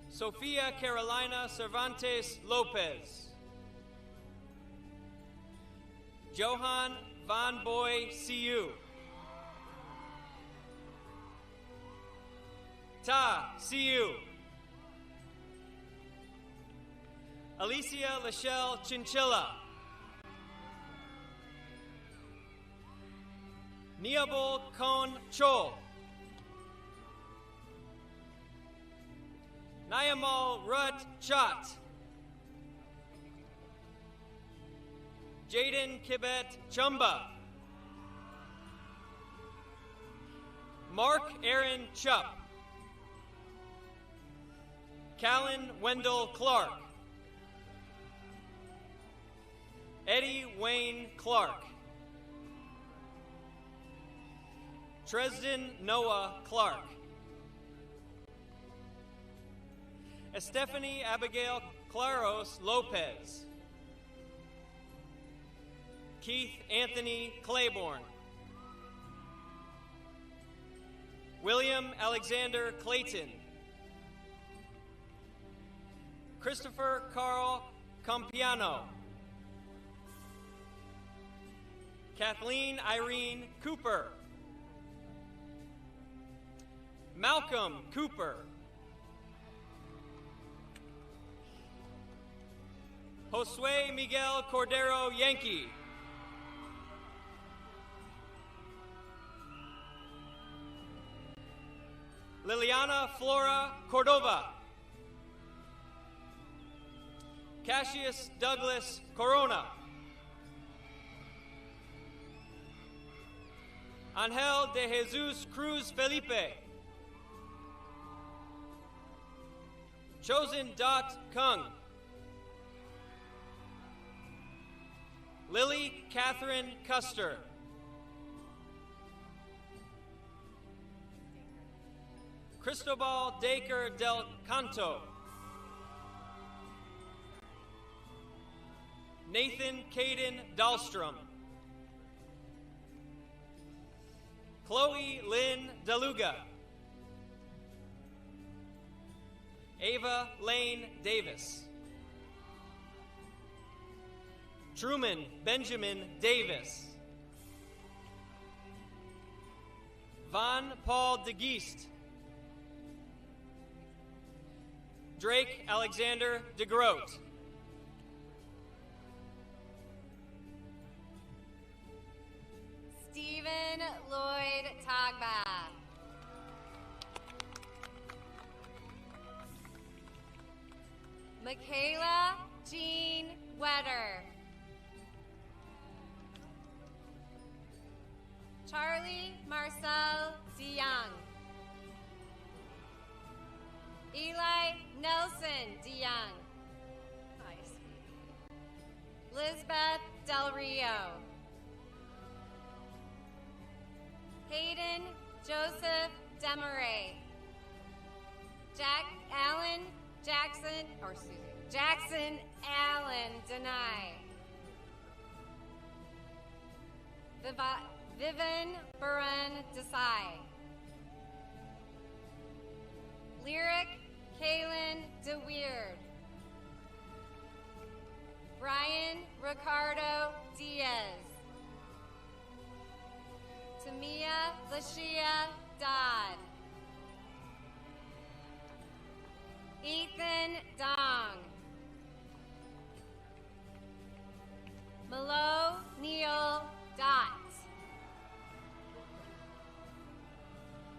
Sofia Carolina Cervantes Lopez. Johan Von Boy CU. Ta CU. Alicia Lachelle Chinchilla. Niabol Kon Chol. Nyamal Rut Chat. Jaden Kibet Chumba. Mark Aaron Chupp. Callan Wendell Clark. Eddie Wayne Clark. Tresden Noah Clark. Estefany Abigail Claros Lopez. Keith Anthony Claiborne. William Alexander Clayton. Christopher Carl Compiano. Kathleen Irene Cooper. Malcolm Cooper. Josue Miguel Cordero Yankee. Liliana Flora Cordova. Cassius Douglas Corona. Angel de Jesus Cruz Felipe. Chosen Dot Kung. Lily Catherine Custer. Cristobal Dacre del Canto. Nathan Caden Dahlstrom. Chloe Lynn DeLuga. Ava Lane Davis. Truman Benjamin Davis. Von Paul de Geest. Drake Alexander DeGroat. Stephen Lloyd Tagba. Michaela Jean Wetter. Charlie Marcel DeYoung. Eli Nelson DeYoung. Hi, sweetie. Lisbeth Del Rio. Hayden Joseph Demaray. Jackson Allen Denai. Vivian Buren Desai. Lyric Kaylin DeWeird. Brian Ricardo Diaz. Tamia Lashia Dodd. Ethan Dong. Malo Neil Dot.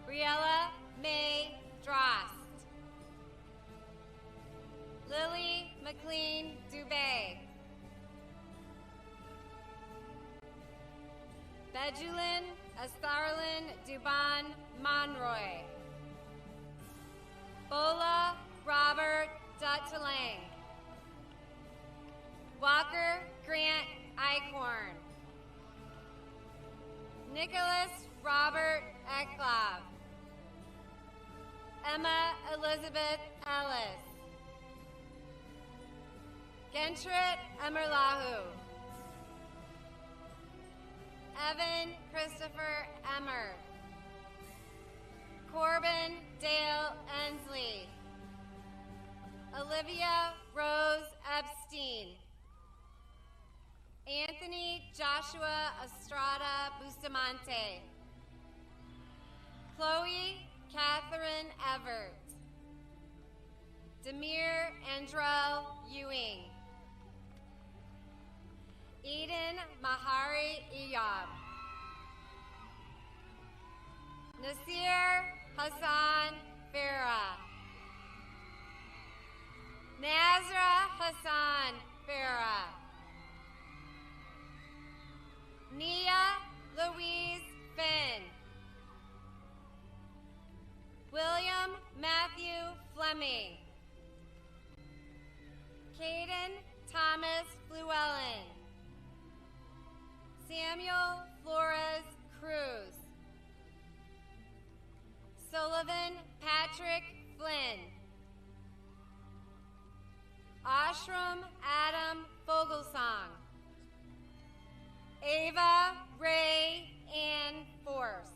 Briella May Drost. Lily McLean Dubé. Bejulin Astarlin Duban Monroy. Bola Robert Duttelang. Walker Grant Eichhorn. Nicholas Robert Eklov. Emma Elizabeth Ellis. Gentrit Emerlahu. Evan Christopher Emmer. Corbin Dale Ensley. Olivia Rose Epstein. Anthony Joshua Estrada Bustamante. Chloe Catherine Everett. Demir Andrell Ewing. Eden Mahari Iyab. Nasir Hassan Farah. Nazra Hassan Farah. Nia Louise Finn. William Matthew Fleming. Caden Thomas Fluellen. Samuel Flores Cruz. Sullivan Patrick Flynn. Ashram Adam Fogelsong. Ava Ray Ann Force.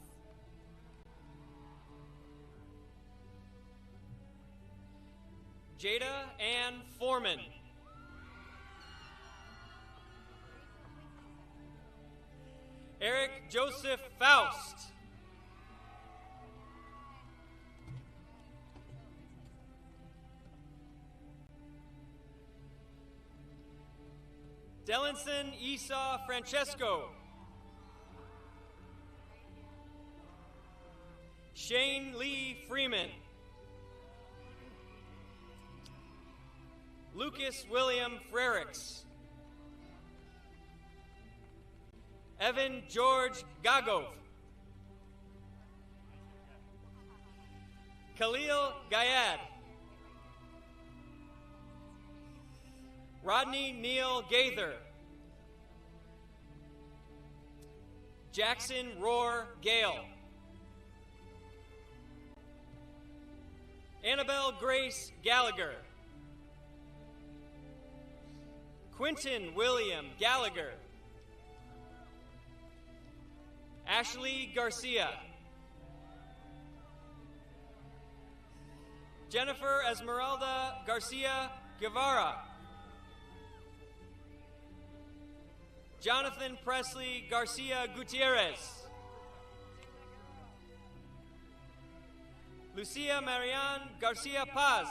Jada Ann Foreman. Eric Joseph Faust. Delinson Esau Francesco. Shane Lee Freeman. Lucas William Frericks. Evan George Gagov. Khalil Gayad. Rodney Neal Gaither. Jackson Roar Gale. Annabelle Grace Gallagher. Quentin William Gallagher. Ashley Garcia. Jennifer Esmeralda Garcia Guevara. Jonathan Presley Garcia Gutierrez. Lucia Marianne Garcia Paz.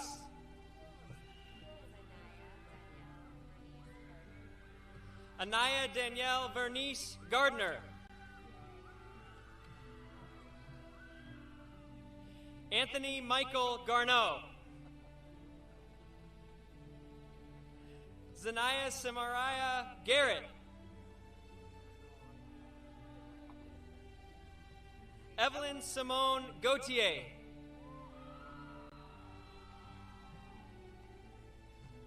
Anaya Danielle Vernice Gardner. Anthony Michael Garneau. Zanaya Samaraya Garrett. Evelyn Simone Gauthier.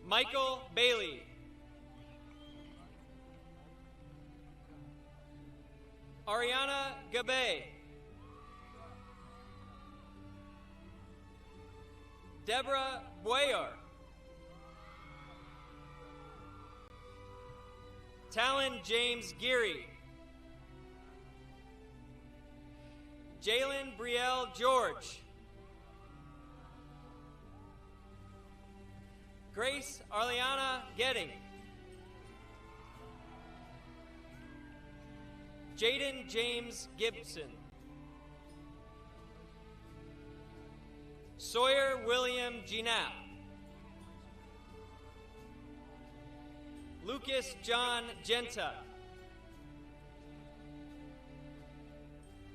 Michael Bailey. Ariana Gabe. Deborah Boyer. Talon James Geary. Jalen Brielle George. Grace Arliana Getting. Jaden James Gibson. Sawyer William Ginap. Lucas John Genta.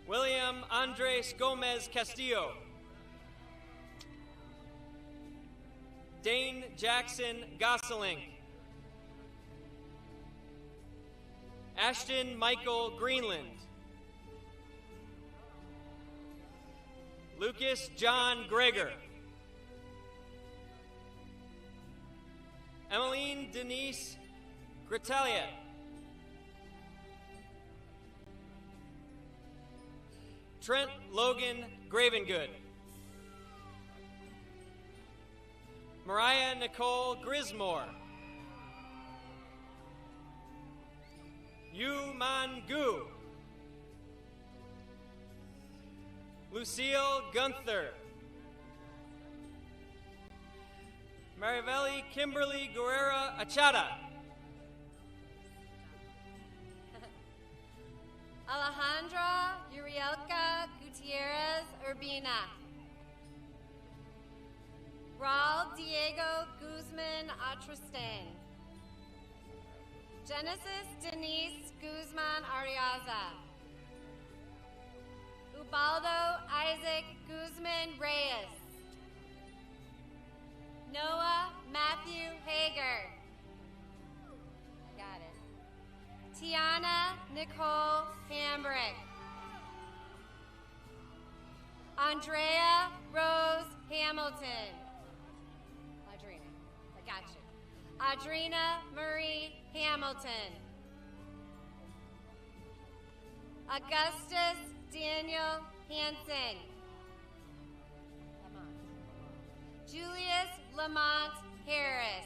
William Andres Gomez Castillo. Dane Jackson Gosselin. Ashton Michael Greenland. Lucas John Greger. Emmeline Denise Gretalia. Trent Logan Gravengood. Mariah Nicole Grismore. Yu Man Gu. Lucille Gunther. Mariveli Kimberly Guerrera Achada. Alejandra Urielka Gutierrez Urbina. Raul Diego Guzman Atrastain. Genesis Denise Guzman Ariaza. Ubaldo Isaac Guzman Reyes. Noah Matthew Hager. Got it. Tiana Nicole Hambrick. Andrea Rose Hamilton. Audrina, I got you. Audrina Marie Hamilton. Augustus Daniel Hansen. Julius Lamont Harris.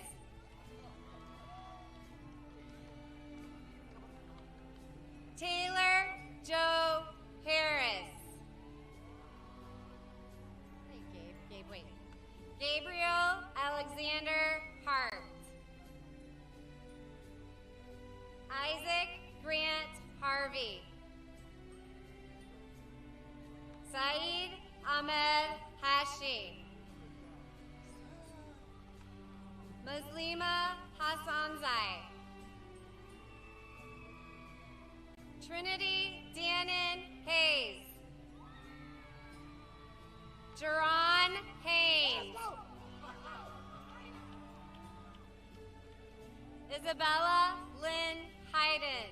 wait. Gabriel Alexander Hart. Isaac Grant Harvey. Saeed Ahmed Hashi. Muslima Hassanzai. Trinity Dannon Hayes. Jerron Haynes. Isabella Lynn Hayden.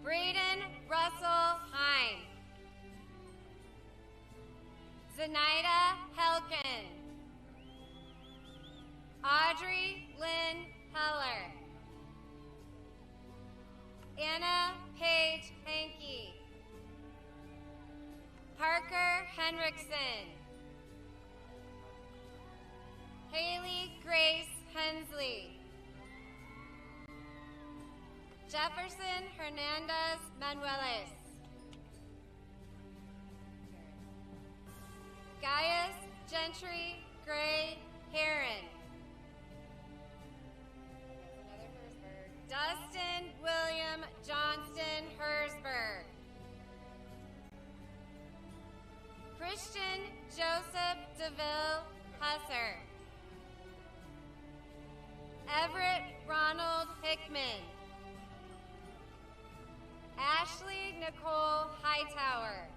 Braden Russell Hine. Zenaida Helkin. Audrey Lynn Heller. Anna Paige Hankey. Parker Henriksen. Haley Grace Hensley. Jefferson Hernandez Manuelis. Gaius Gentry Gray Heron. Dustin William Johnston Hersberg. Christian Joseph DeVille Husser. Everett Ronald Hickman. Ashley Nicole Hightower.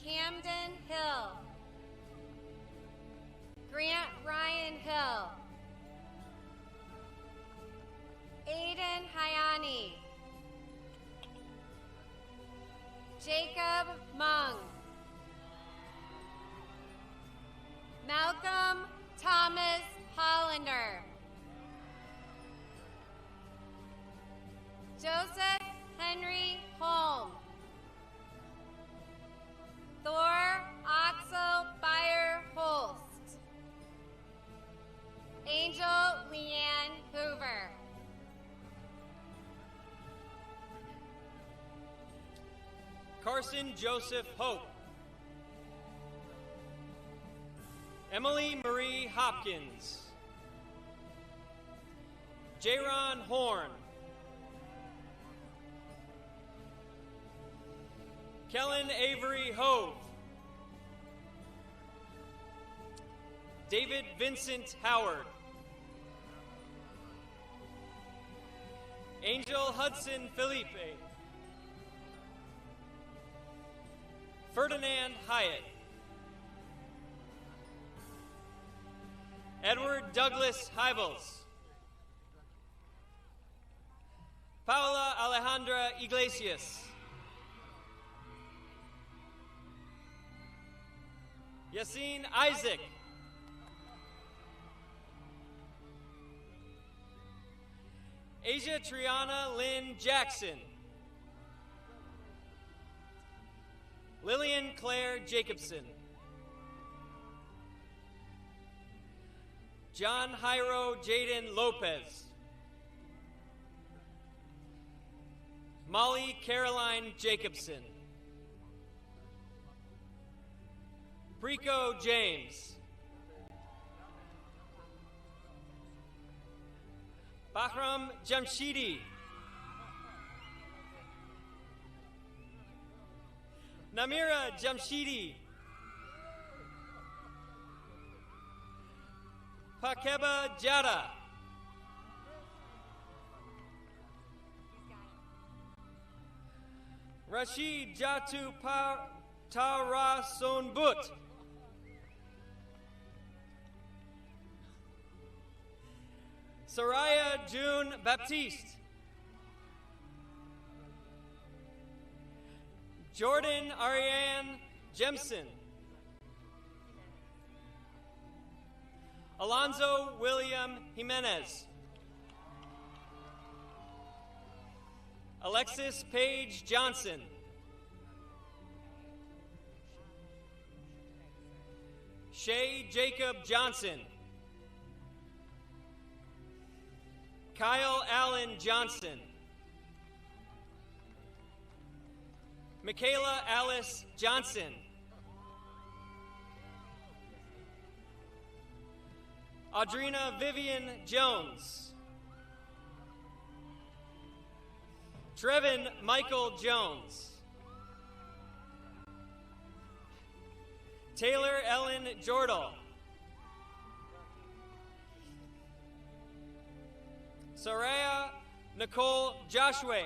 Camden Hill. Grant Ryan Hill. Aiden Hayani. Jacob Mung. Malcolm Thomas Hollander. Joseph Henry Holm. Thor Axel Bayer Holst. Angel Leanne Hoover. Carson Joseph Hope. Emily Marie Hopkins. Jaron Horn. Kellen Avery Hove. David Vincent Howard. Angel Hudson Felipe. Ferdinand Hyatt. Edward Douglas Hybels. Paula Alejandra Iglesias. Yassine Isaac. Asia Triana Lynn Jackson. Lillian Claire Jacobson. John Jairo Jaden Lopez. Molly Caroline Jacobson. Preco James. Bahram Jamshidi. Namira Jamshidi. Pakeba Jada. Rashid Jatu Tara Sonbut. Saraya June Baptiste. Jordan Ariane Jemson. Alonzo William Jimenez. Alexis Paige Johnson. Shay Jacob Johnson. Kyle Allen Johnson. Michaela Alice Johnson. Audrina Vivian Jones. Trevin Michael Jones. Taylor Ellen Jordal. Soraya Nicole Joshua.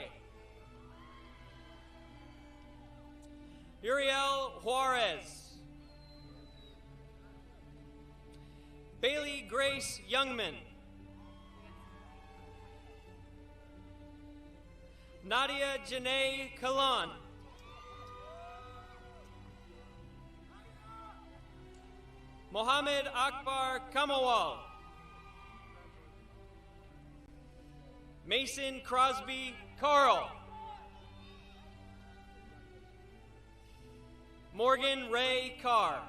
Uriel Juarez. Bailey Grace Youngman. Nadia Janae Kalan. Mohammed Akbar Kamawal. Mason Crosby Carl. Morgan Ray Carr.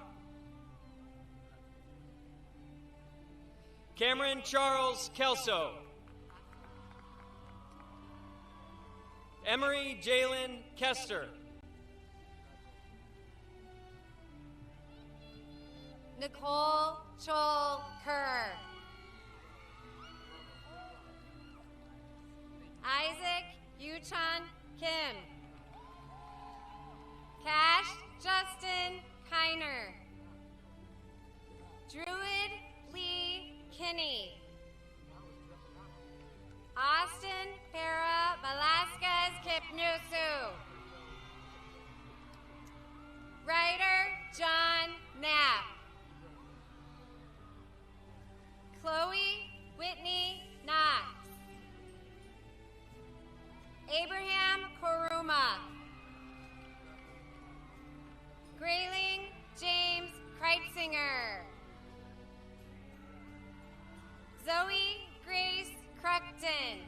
Cameron Charles Kelso. Emery Jalen Kester. Nicole Chol Kerr. Isaac Yuchan Kim. Cash Justin Kiner. Druid Lee Kinney. Austin Para Velasquez Kipnusu. Writer John Knapp. Chloe Whitney Knox. Abraham Koruma. Grayling James Kreitzinger. Zoe Grace Cruckton.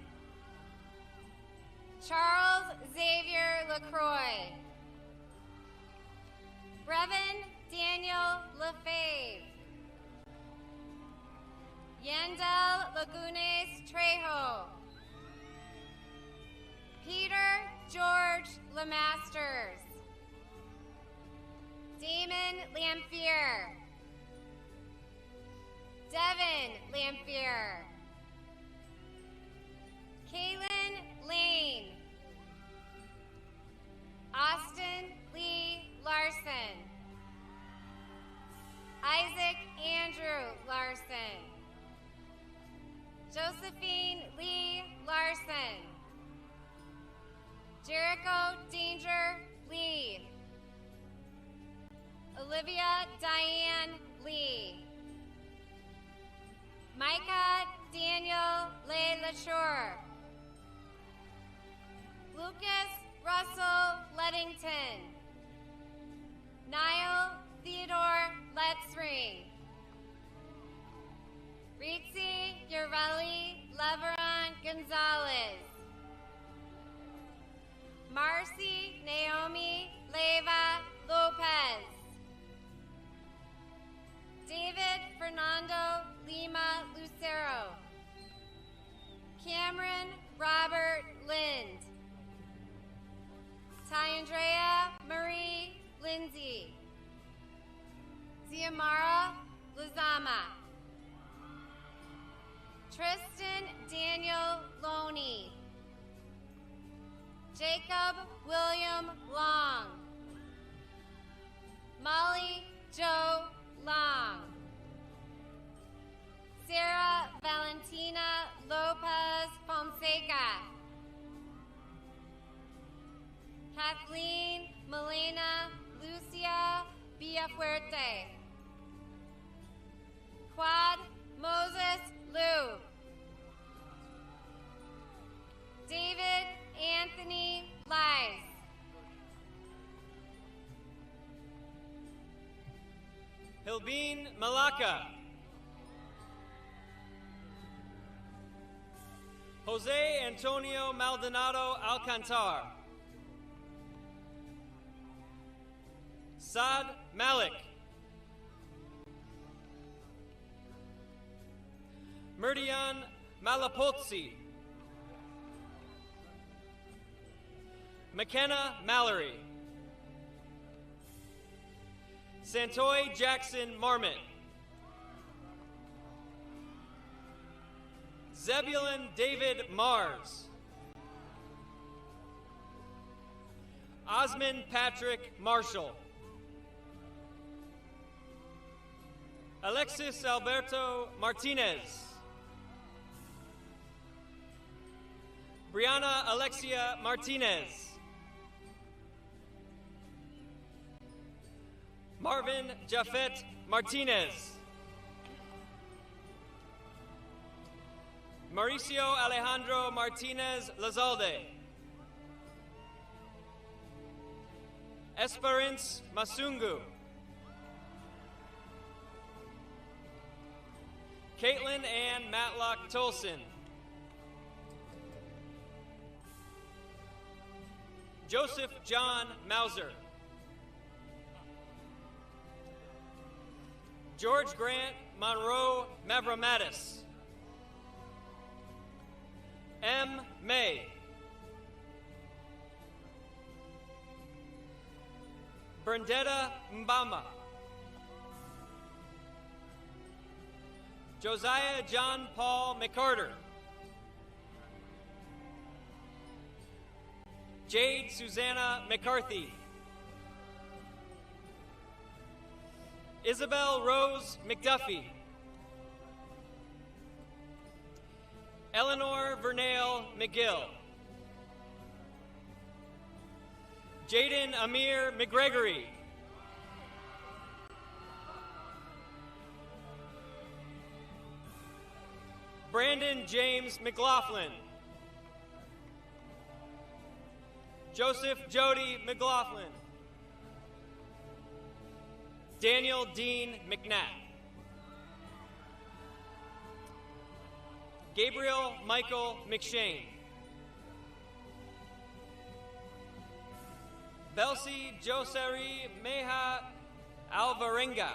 Charles Xavier LaCroix. Brevin Daniel LaFave. Yandel Lagunes Trejo. Peter George Lemasters. Damon Lamphere. Devin Lamphere. Kaylin Lane. Austin Lee Larson. Isaac Andrew Larson. Josephine Lee Larson. Jericho Danger Lee. Olivia Diane Lee. Micah Daniel Le Latour. Lucas Russell Leddington. Niall Theodore Letzring. Ritzi Ureli Leveron Gonzalez. Marcy Naomi Leva Lopez. David Fernando Lima Lucero. Cameron Robert Lind. Tyandrea Marie Lindsay. Ziamara Luzama. Tristan Daniel Loney. Jacob William Long. Molly Jo Long. Sarah Valentina Lopez Fonseca. Kathleen Melena Lucia Villafuerte. Quad Moses Liu. David Anthony Lies. Hilbeen Malaka. Jose Antonio Maldonado Alcantar. Saad Malik. Murdian Malapotsi. McKenna Mallory. Santoy Jackson Marmot. Zebulon David Mars. Osmond Patrick Marshall. Alexis Alberto Martinez. Brianna Alexia Martinez. Marvin Jafet Martinez. Mauricio Alejandro Martinez Lazalde. Esperance Masungu. Caitlin Ann Matlock Tolson. Joseph John Mauser. George Grant Monroe Mavramatis. M. May. Berndetta Mbama. Josiah John Paul McCarter. Jade Susanna McCarthy. Isabel Rose McDuffie. Eleanor Vernale McGill. Jaden Amir McGregory. Brandon James McLaughlin. Joseph Jody McLaughlin. Daniel Dean McNatt. Gabriel Michael McShane. Belsi Joseri Meha Alvarenga.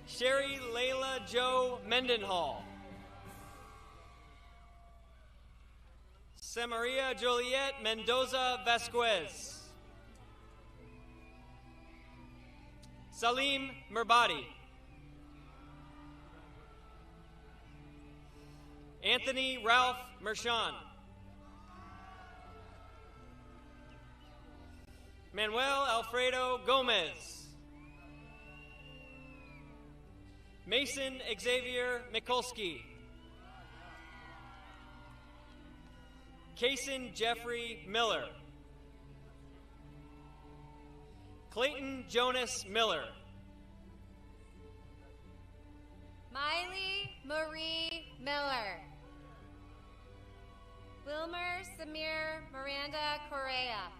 Sherry Layla Joe Mendenhall. Samaria Joliet Mendoza Vasquez. Salim Merbadi. Anthony Ralph Mershon. Manuel Alfredo Gomez. Mason Xavier Mikulski. Kaysen Jeffrey Miller. Clayton Jonas Miller. Miley Marie Miller. Wilmer Samir Miranda Correa.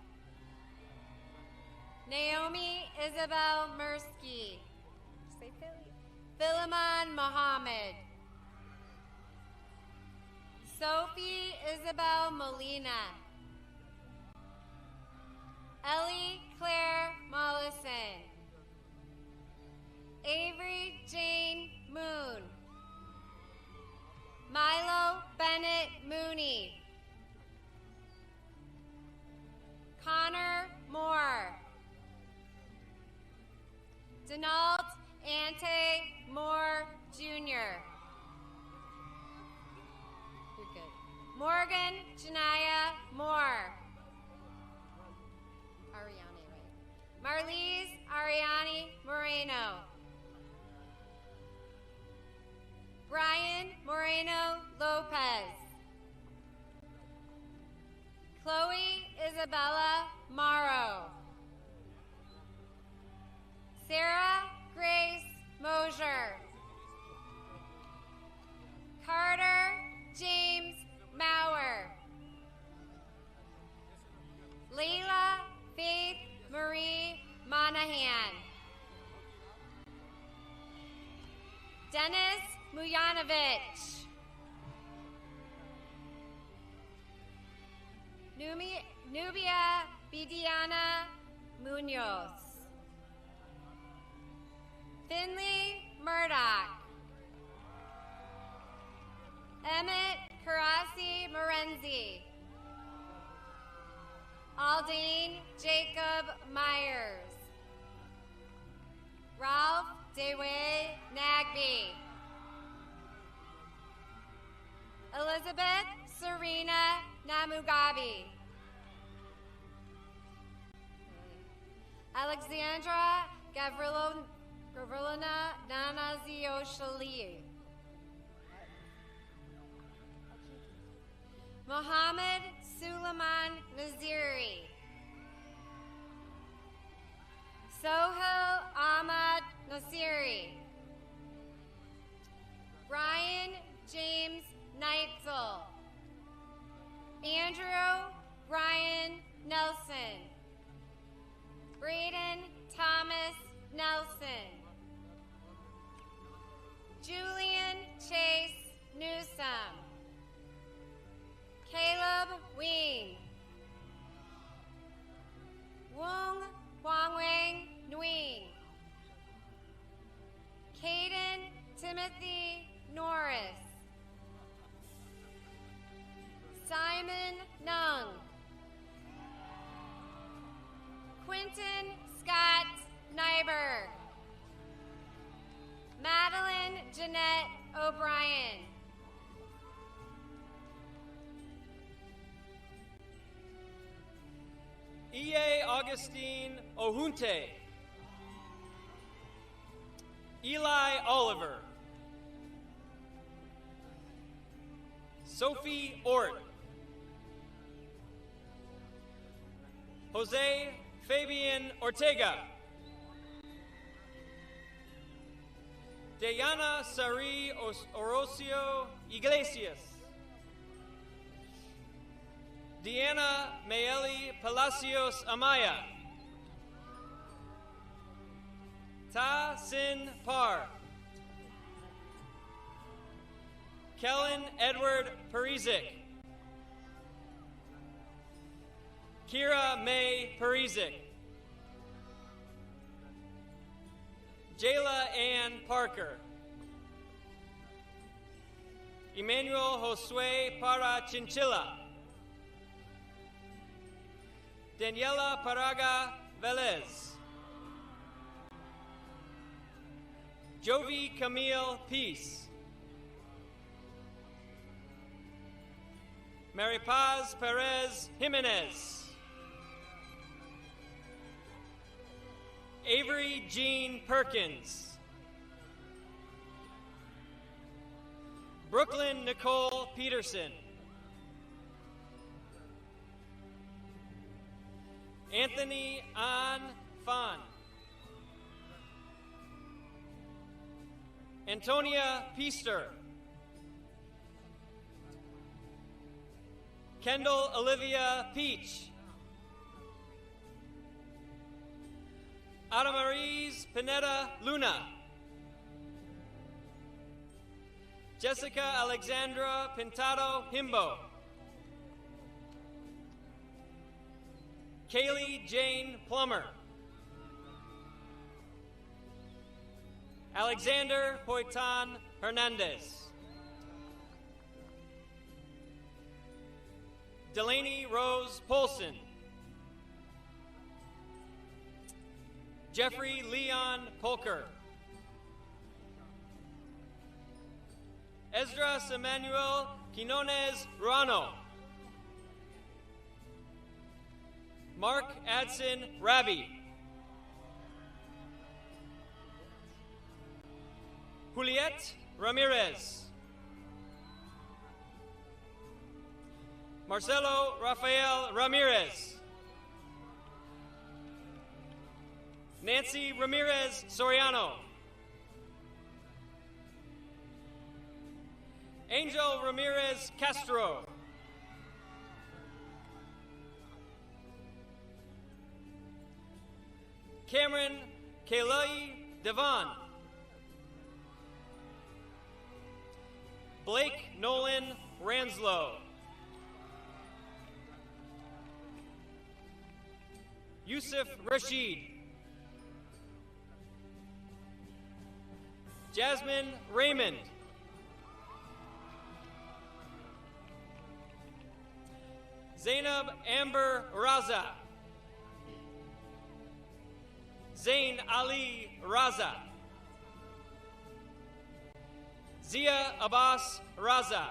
Naomi Isabel Mursky. Say Philly. Philemon Mohammed. Sophie Isabel Molina. Ellie Claire Mollison. Avery Jane Moon. Milo Bennett Mooney. Connor Moore. Donald Ante Moore Jr. You're good. Morgan Janaya Moore. Ariane, right? Marlise Ariane Moreno. Brian Moreno Lopez. Chloe Isabella Morrow. Sarah Grace Mosier. Carter James Maurer. Layla Faith Marie Monahan. Dennis Mujanovich. Nubia Bidiana Munoz. Finley Murdoch. Emmett Karasi Morenzi. Aldane Jacob Myers. Ralph Dewey Nagby. Elizabeth Serena Namugabi. Alexandra Gavrilina Nanazioshali. Mohammed Suleiman Naziri. Sohail Ahmad Nasiri. Brian James Neitzel. Andrew Brian Nelson. Braden Thomas Nelson. Julian Chase Newsome. Caleb Wing. Wong Huangwang Nguyen. Caden Timothy Norris. Simon Nung. Quentin Scott Nyberg. Madeline Jeanette O'Brien. Iye Augustine Ohunte. Eli Oliver. Sophie Ort. Jose Fabian Ortega. Diana Sari Orocio Iglesias. Deanna Mayeli Palacios Amaya. Ta Sin Par. Kellen Edward Perizic. Kira May Perizic. Jayla Ann Parker. Emmanuel Josue Para Chinchilla. Daniela Paraga Velez. Jovi Camille Peace. Mary Paz Perez Jimenez. Avery Jean Perkins. Brooklyn Nicole Peterson. Anthony An Fan. Antonia Peaster. Kendall Olivia Peach. Adamaris Pineda Luna. Jessica Alexandra Pintado Himbo. Kaylee Jane Plummer. Alexander Poitan Hernandez. Delaney Rose Polson. Jeffrey Leon Polker. Esdras Emmanuel Quinones Ruano. Mark Adson Rabi. Juliette Ramirez. Marcelo Rafael Ramirez. Nancy Ramirez Soriano. Angel Ramirez Castro. Cameron Kalei Devon. Blake Nolan Ranslow. Yusuf Rashid. Jasmine Raymond. Zainab Amber Raza. Zain Ali Raza. Zia Abbas Raza.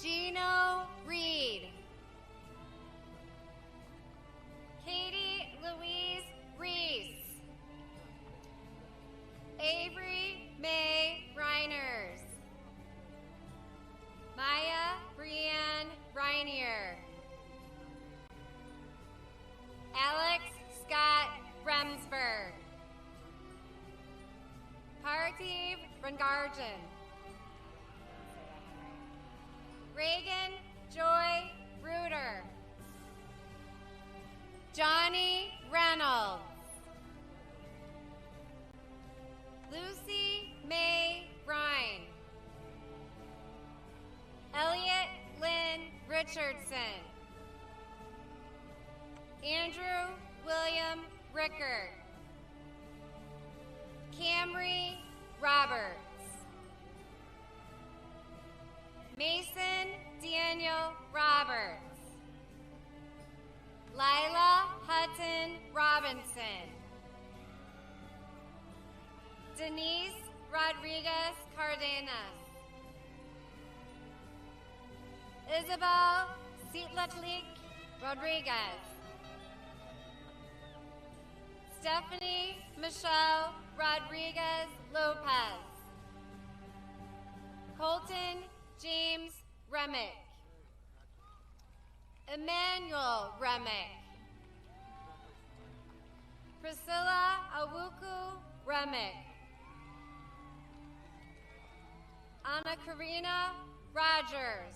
Gino Reed. Katie Louise Reese. Avery May Reiners. Maya Brianne Reinier. Alex Scott Bremsberg. Parthiv Rangarjan. Reagan Joy Bruder. Johnny Reynolds. Lucy May Ryan. Elliot Lynn Richardson. Andrew William Rickert. Camry Roberts. Mason Daniel Roberts. Lila Hutton Robinson. Denise Rodriguez Cardenas. Isabel Sitlatlik Rodriguez. Stephanie Michelle Rodriguez Lopez. Colton James Remick. Emmanuel Remick. Priscilla Awuku Remick. Anna Karina Rogers.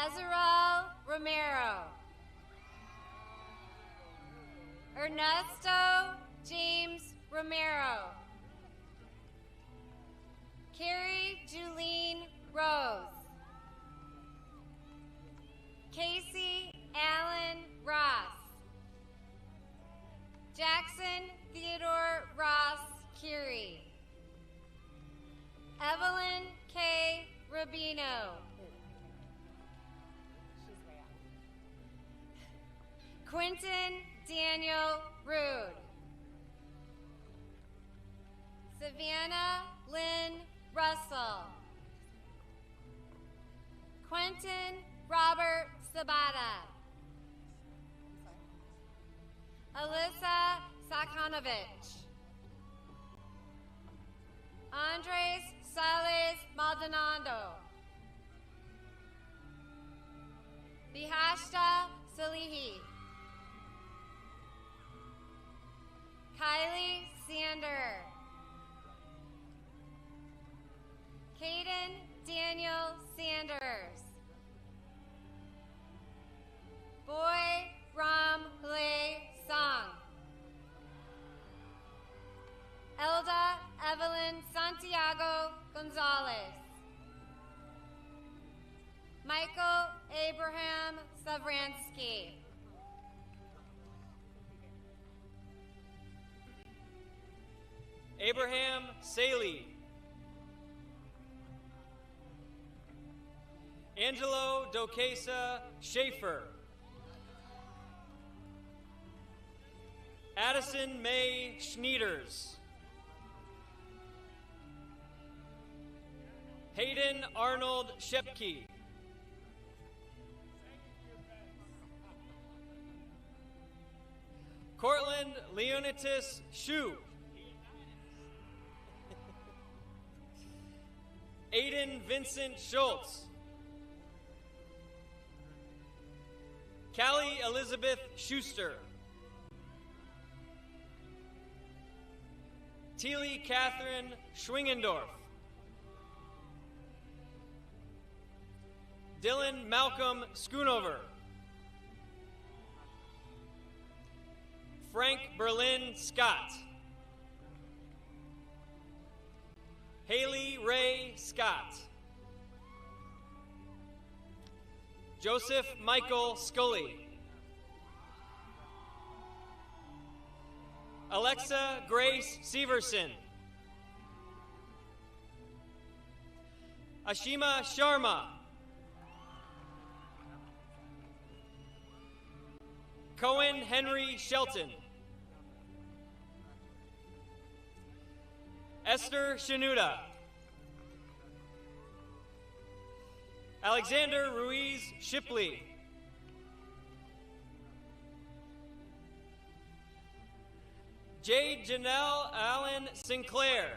Azarel Romero. Ernesto James Romero. Carrie Julene Rose. Casey Allen Ross. Jackson Theodore Ross Curie. Evelyn K. Rubino. Quentin Daniel Rude. Savannah Lynn Russell. Quentin Robert Sabata. Alyssa Sakanovich. Andres Sales Maldonado. Bihashta Salihi. Kylie Sander. Caden Daniel Sanders. Boy Ram Le Song. Elda Evelyn Santiago Gonzalez. Michael Abraham Savransky. Abraham Saley. Angelo Dokesa Schaefer. Addison May Schneiders. Hayden Arnold Shepke. Cortland Leonidas Shu. Aiden Vincent Schultz. Callie Elizabeth Schuster. Teely Catherine Schwingendorf. Dylan Malcolm Schoonover. Frank Berlin Scott. Haley Ray Scott. Joseph Michael Scully. Alexa Grace Severson. Ashima Sharma. Cohen Henry Shelton. Esther Shinuda. Alexander Ruiz Shipley. Jade Janelle Allen Sinclair.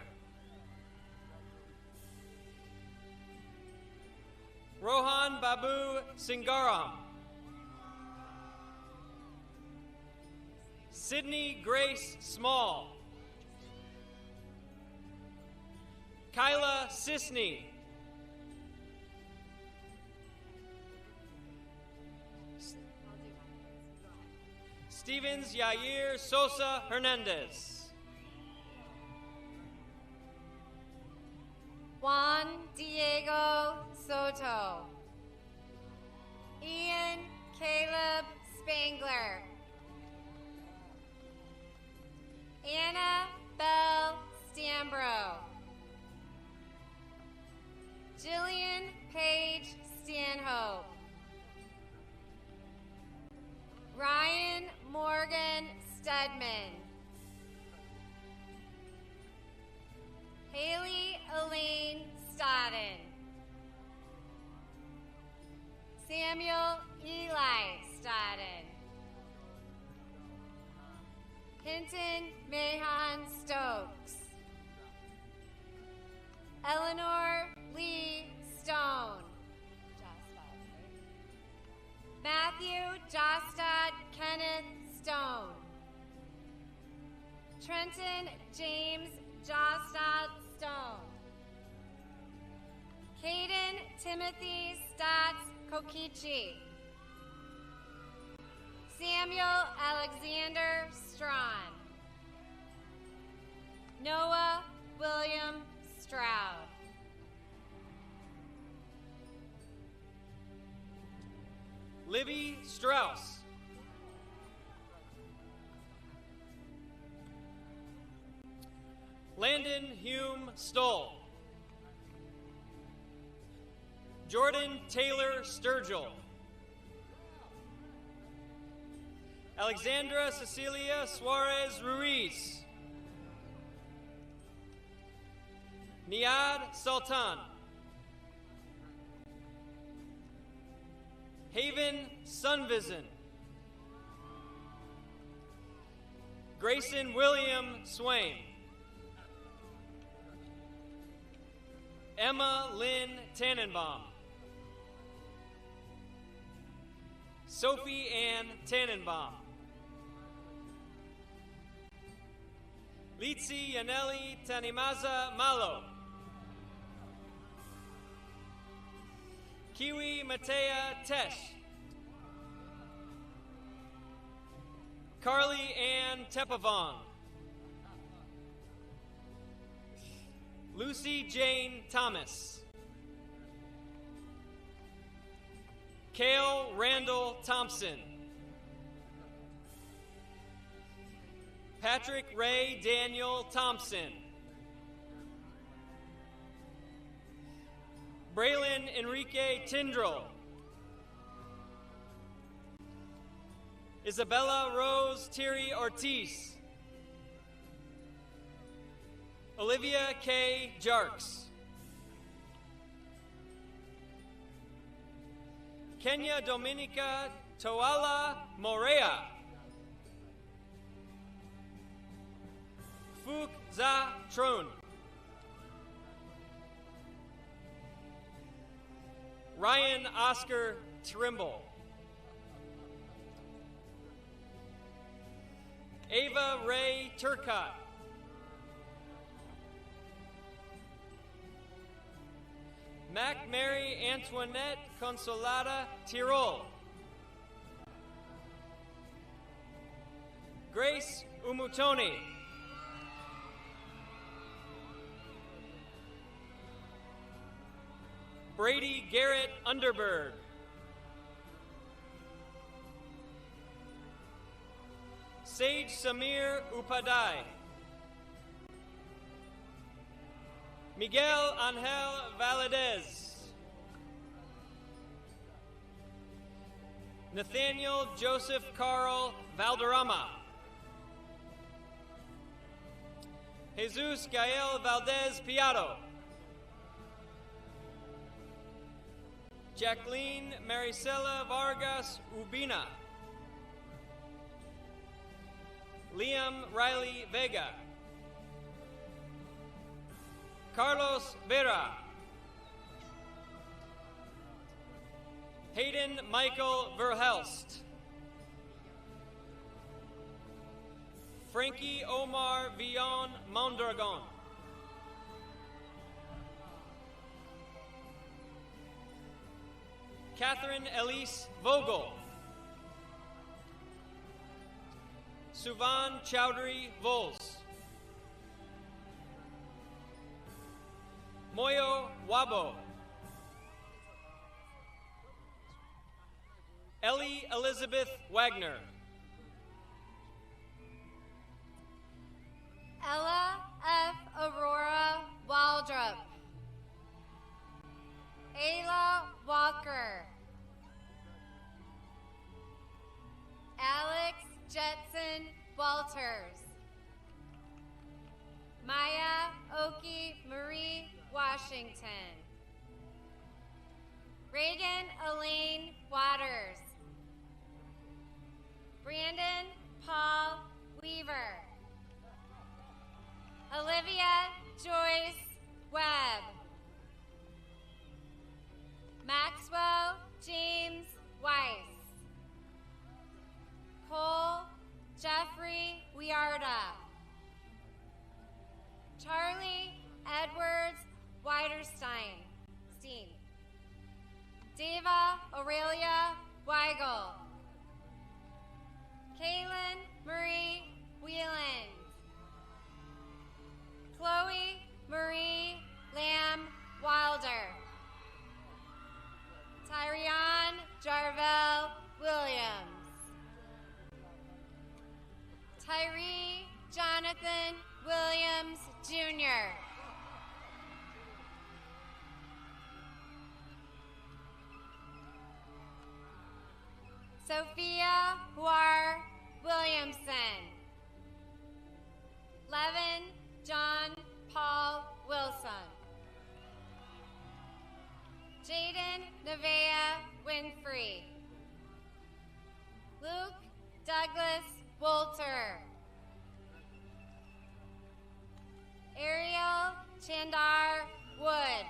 Rohan Babu Singaram. Sydney Grace Small. Kyla Sisney. Stevens Yair Sosa Hernandez. Juan Diego Soto. Ian Caleb Spangler. Anna Bell Stambro. Jillian Paige Stanhope. Ryan Morgan Stedman. Haley Elaine Stodden. Samuel Eli Stodden. Hinton Mahan Stokes. Eleanor Lee Stone. Matthew Jostad Kenneth Stone. Trenton James Jostad Stone. Caden Timothy Stotts Kokichi. Samuel Alexander Strawn. Noah William Stroud. Libby Strauss. Landon Hume Stoll. Jordan Taylor Sturgill. Alexandra Cecilia Suarez Ruiz. Niad Sultan. Haven Sunvisen. Grayson William Swain. Emma Lynn Tannenbaum. Sophie Ann Tannenbaum. Litsi Yaneli Tanimaza Malo. Kiwi Matea Tesh. Carly Ann Tepavong. Lucy Jane Thomas. Cale Randall Thompson. Patrick Ray Daniel Thompson. Braylon Enrique Tindrell. Isabella Rose Thierry Ortiz. Olivia K. Jarks. Kenya Dominica Toala Morea. Fuk Za Trun. Ryan Oscar Trimble. Ava Ray Turcott. Mac Mary Antoinette Consolata Tirol. Grace Umutoni. Brady Garrett Underberg. Sage Samir Upadai. Miguel Angel Valadez. Nathaniel Joseph Carl Valderrama. Jesus Gael Valdez Piatto. Jacqueline Maricela Vargas Ubina. Liam Riley Vega. Carlos Vera. Hayden Michael Verhelst. Frankie Omar Villon Mondragon. Catherine Elise Vogel. Suvan Chowdhury Vols. Moyo Wabo. Ellie Elizabeth Wagner. Ella F. Aurora Waldrop. Ayla Walker. Alex Jetson Walters. Maya Oki Marie Washington. Reagan Elaine Waters. Brandon Paul Weaver. Olivia Joyce Webb. Maxwell James Weiss. Cole Jeffrey Wiarda. Charlie Edwards Widerstein. Deva Aurelia Weigel. Kaylin Marie Whelan. Chloe Marie Lamb Wilder. Tyrion Jarvel Williams. Tyree Jonathan Williams Jr. Sophia Huar Williamson. Levin John Paul Wilson. Jaden Nevea Winfrey. Luke Douglas Wolter. Ariel Chandar Wood.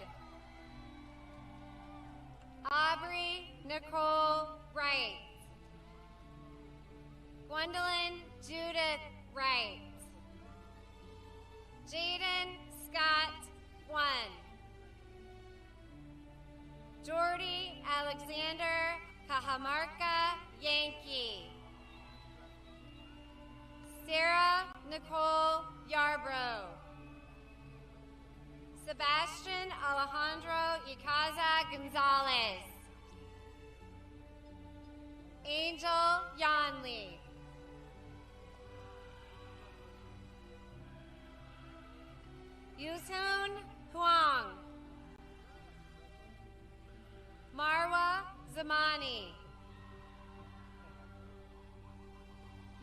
Aubrey Nicole Wright. Gwendolyn Judith Wright. Jaden Scott One. Jordy Alexander Cajamarca Yankee. Sarah Nicole Yarbrough. Sebastian Alejandro Icaza Gonzalez. Angel Yanli. Yusun Huang. Marwa Zamani.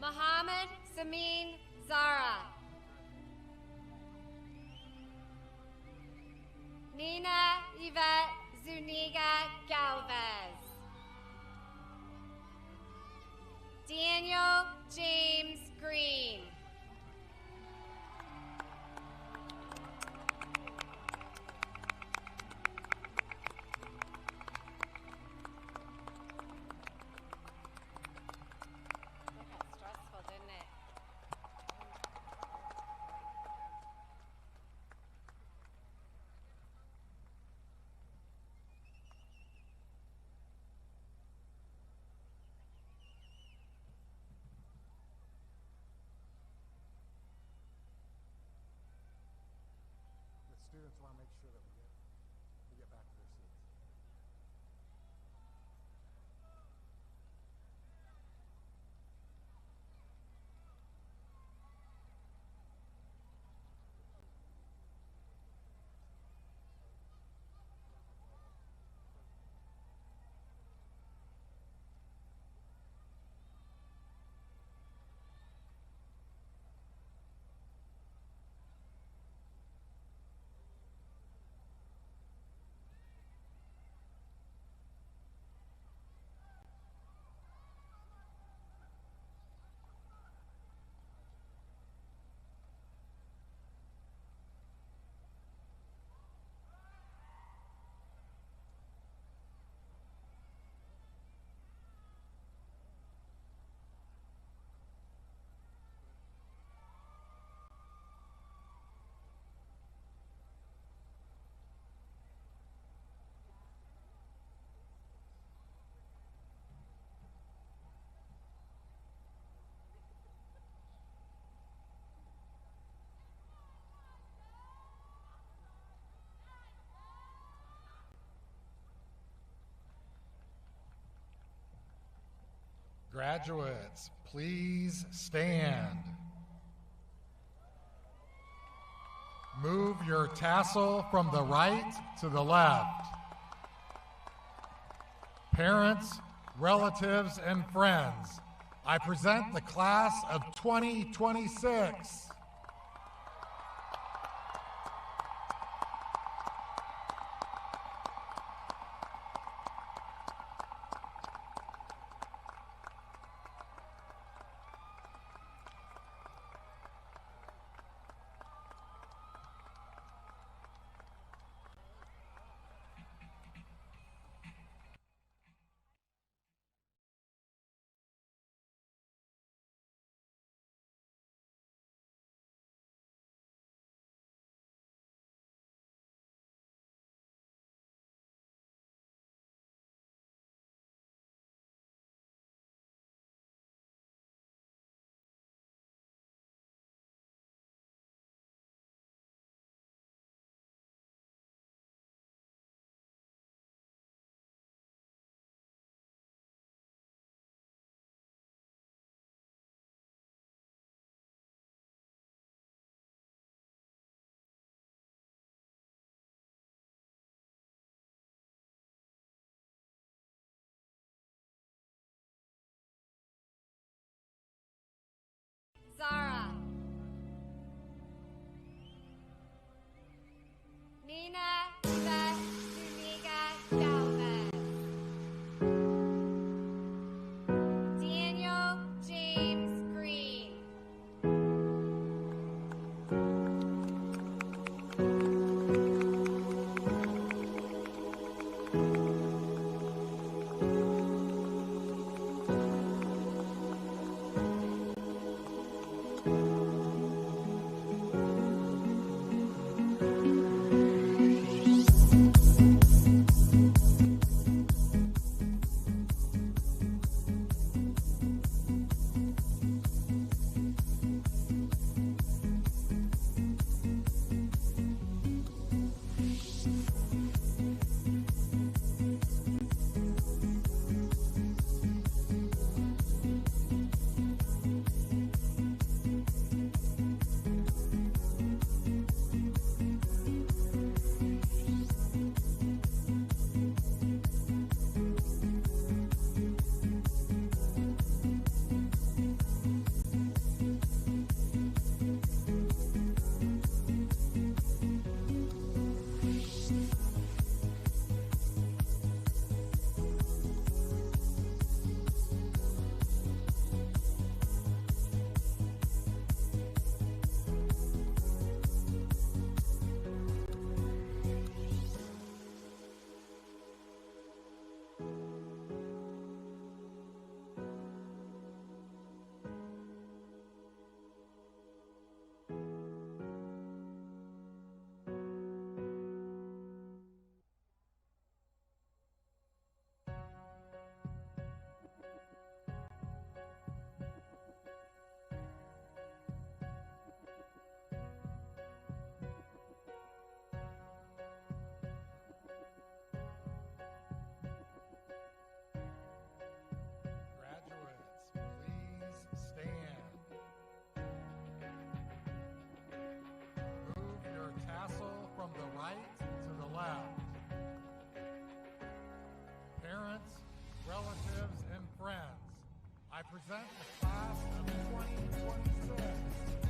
Muhammad Samin Zara. Nina Yvette Zuniga Galvez. Daniel James Green. Stressful, didn't it? Graduates, please stand. Move your tassel from the right to the left. Parents, relatives, and friends, I present the class of 2026. Zara. Nina, Yvette, Zuniga, Galvez. Daniel, James, Green. I present the class of 2026.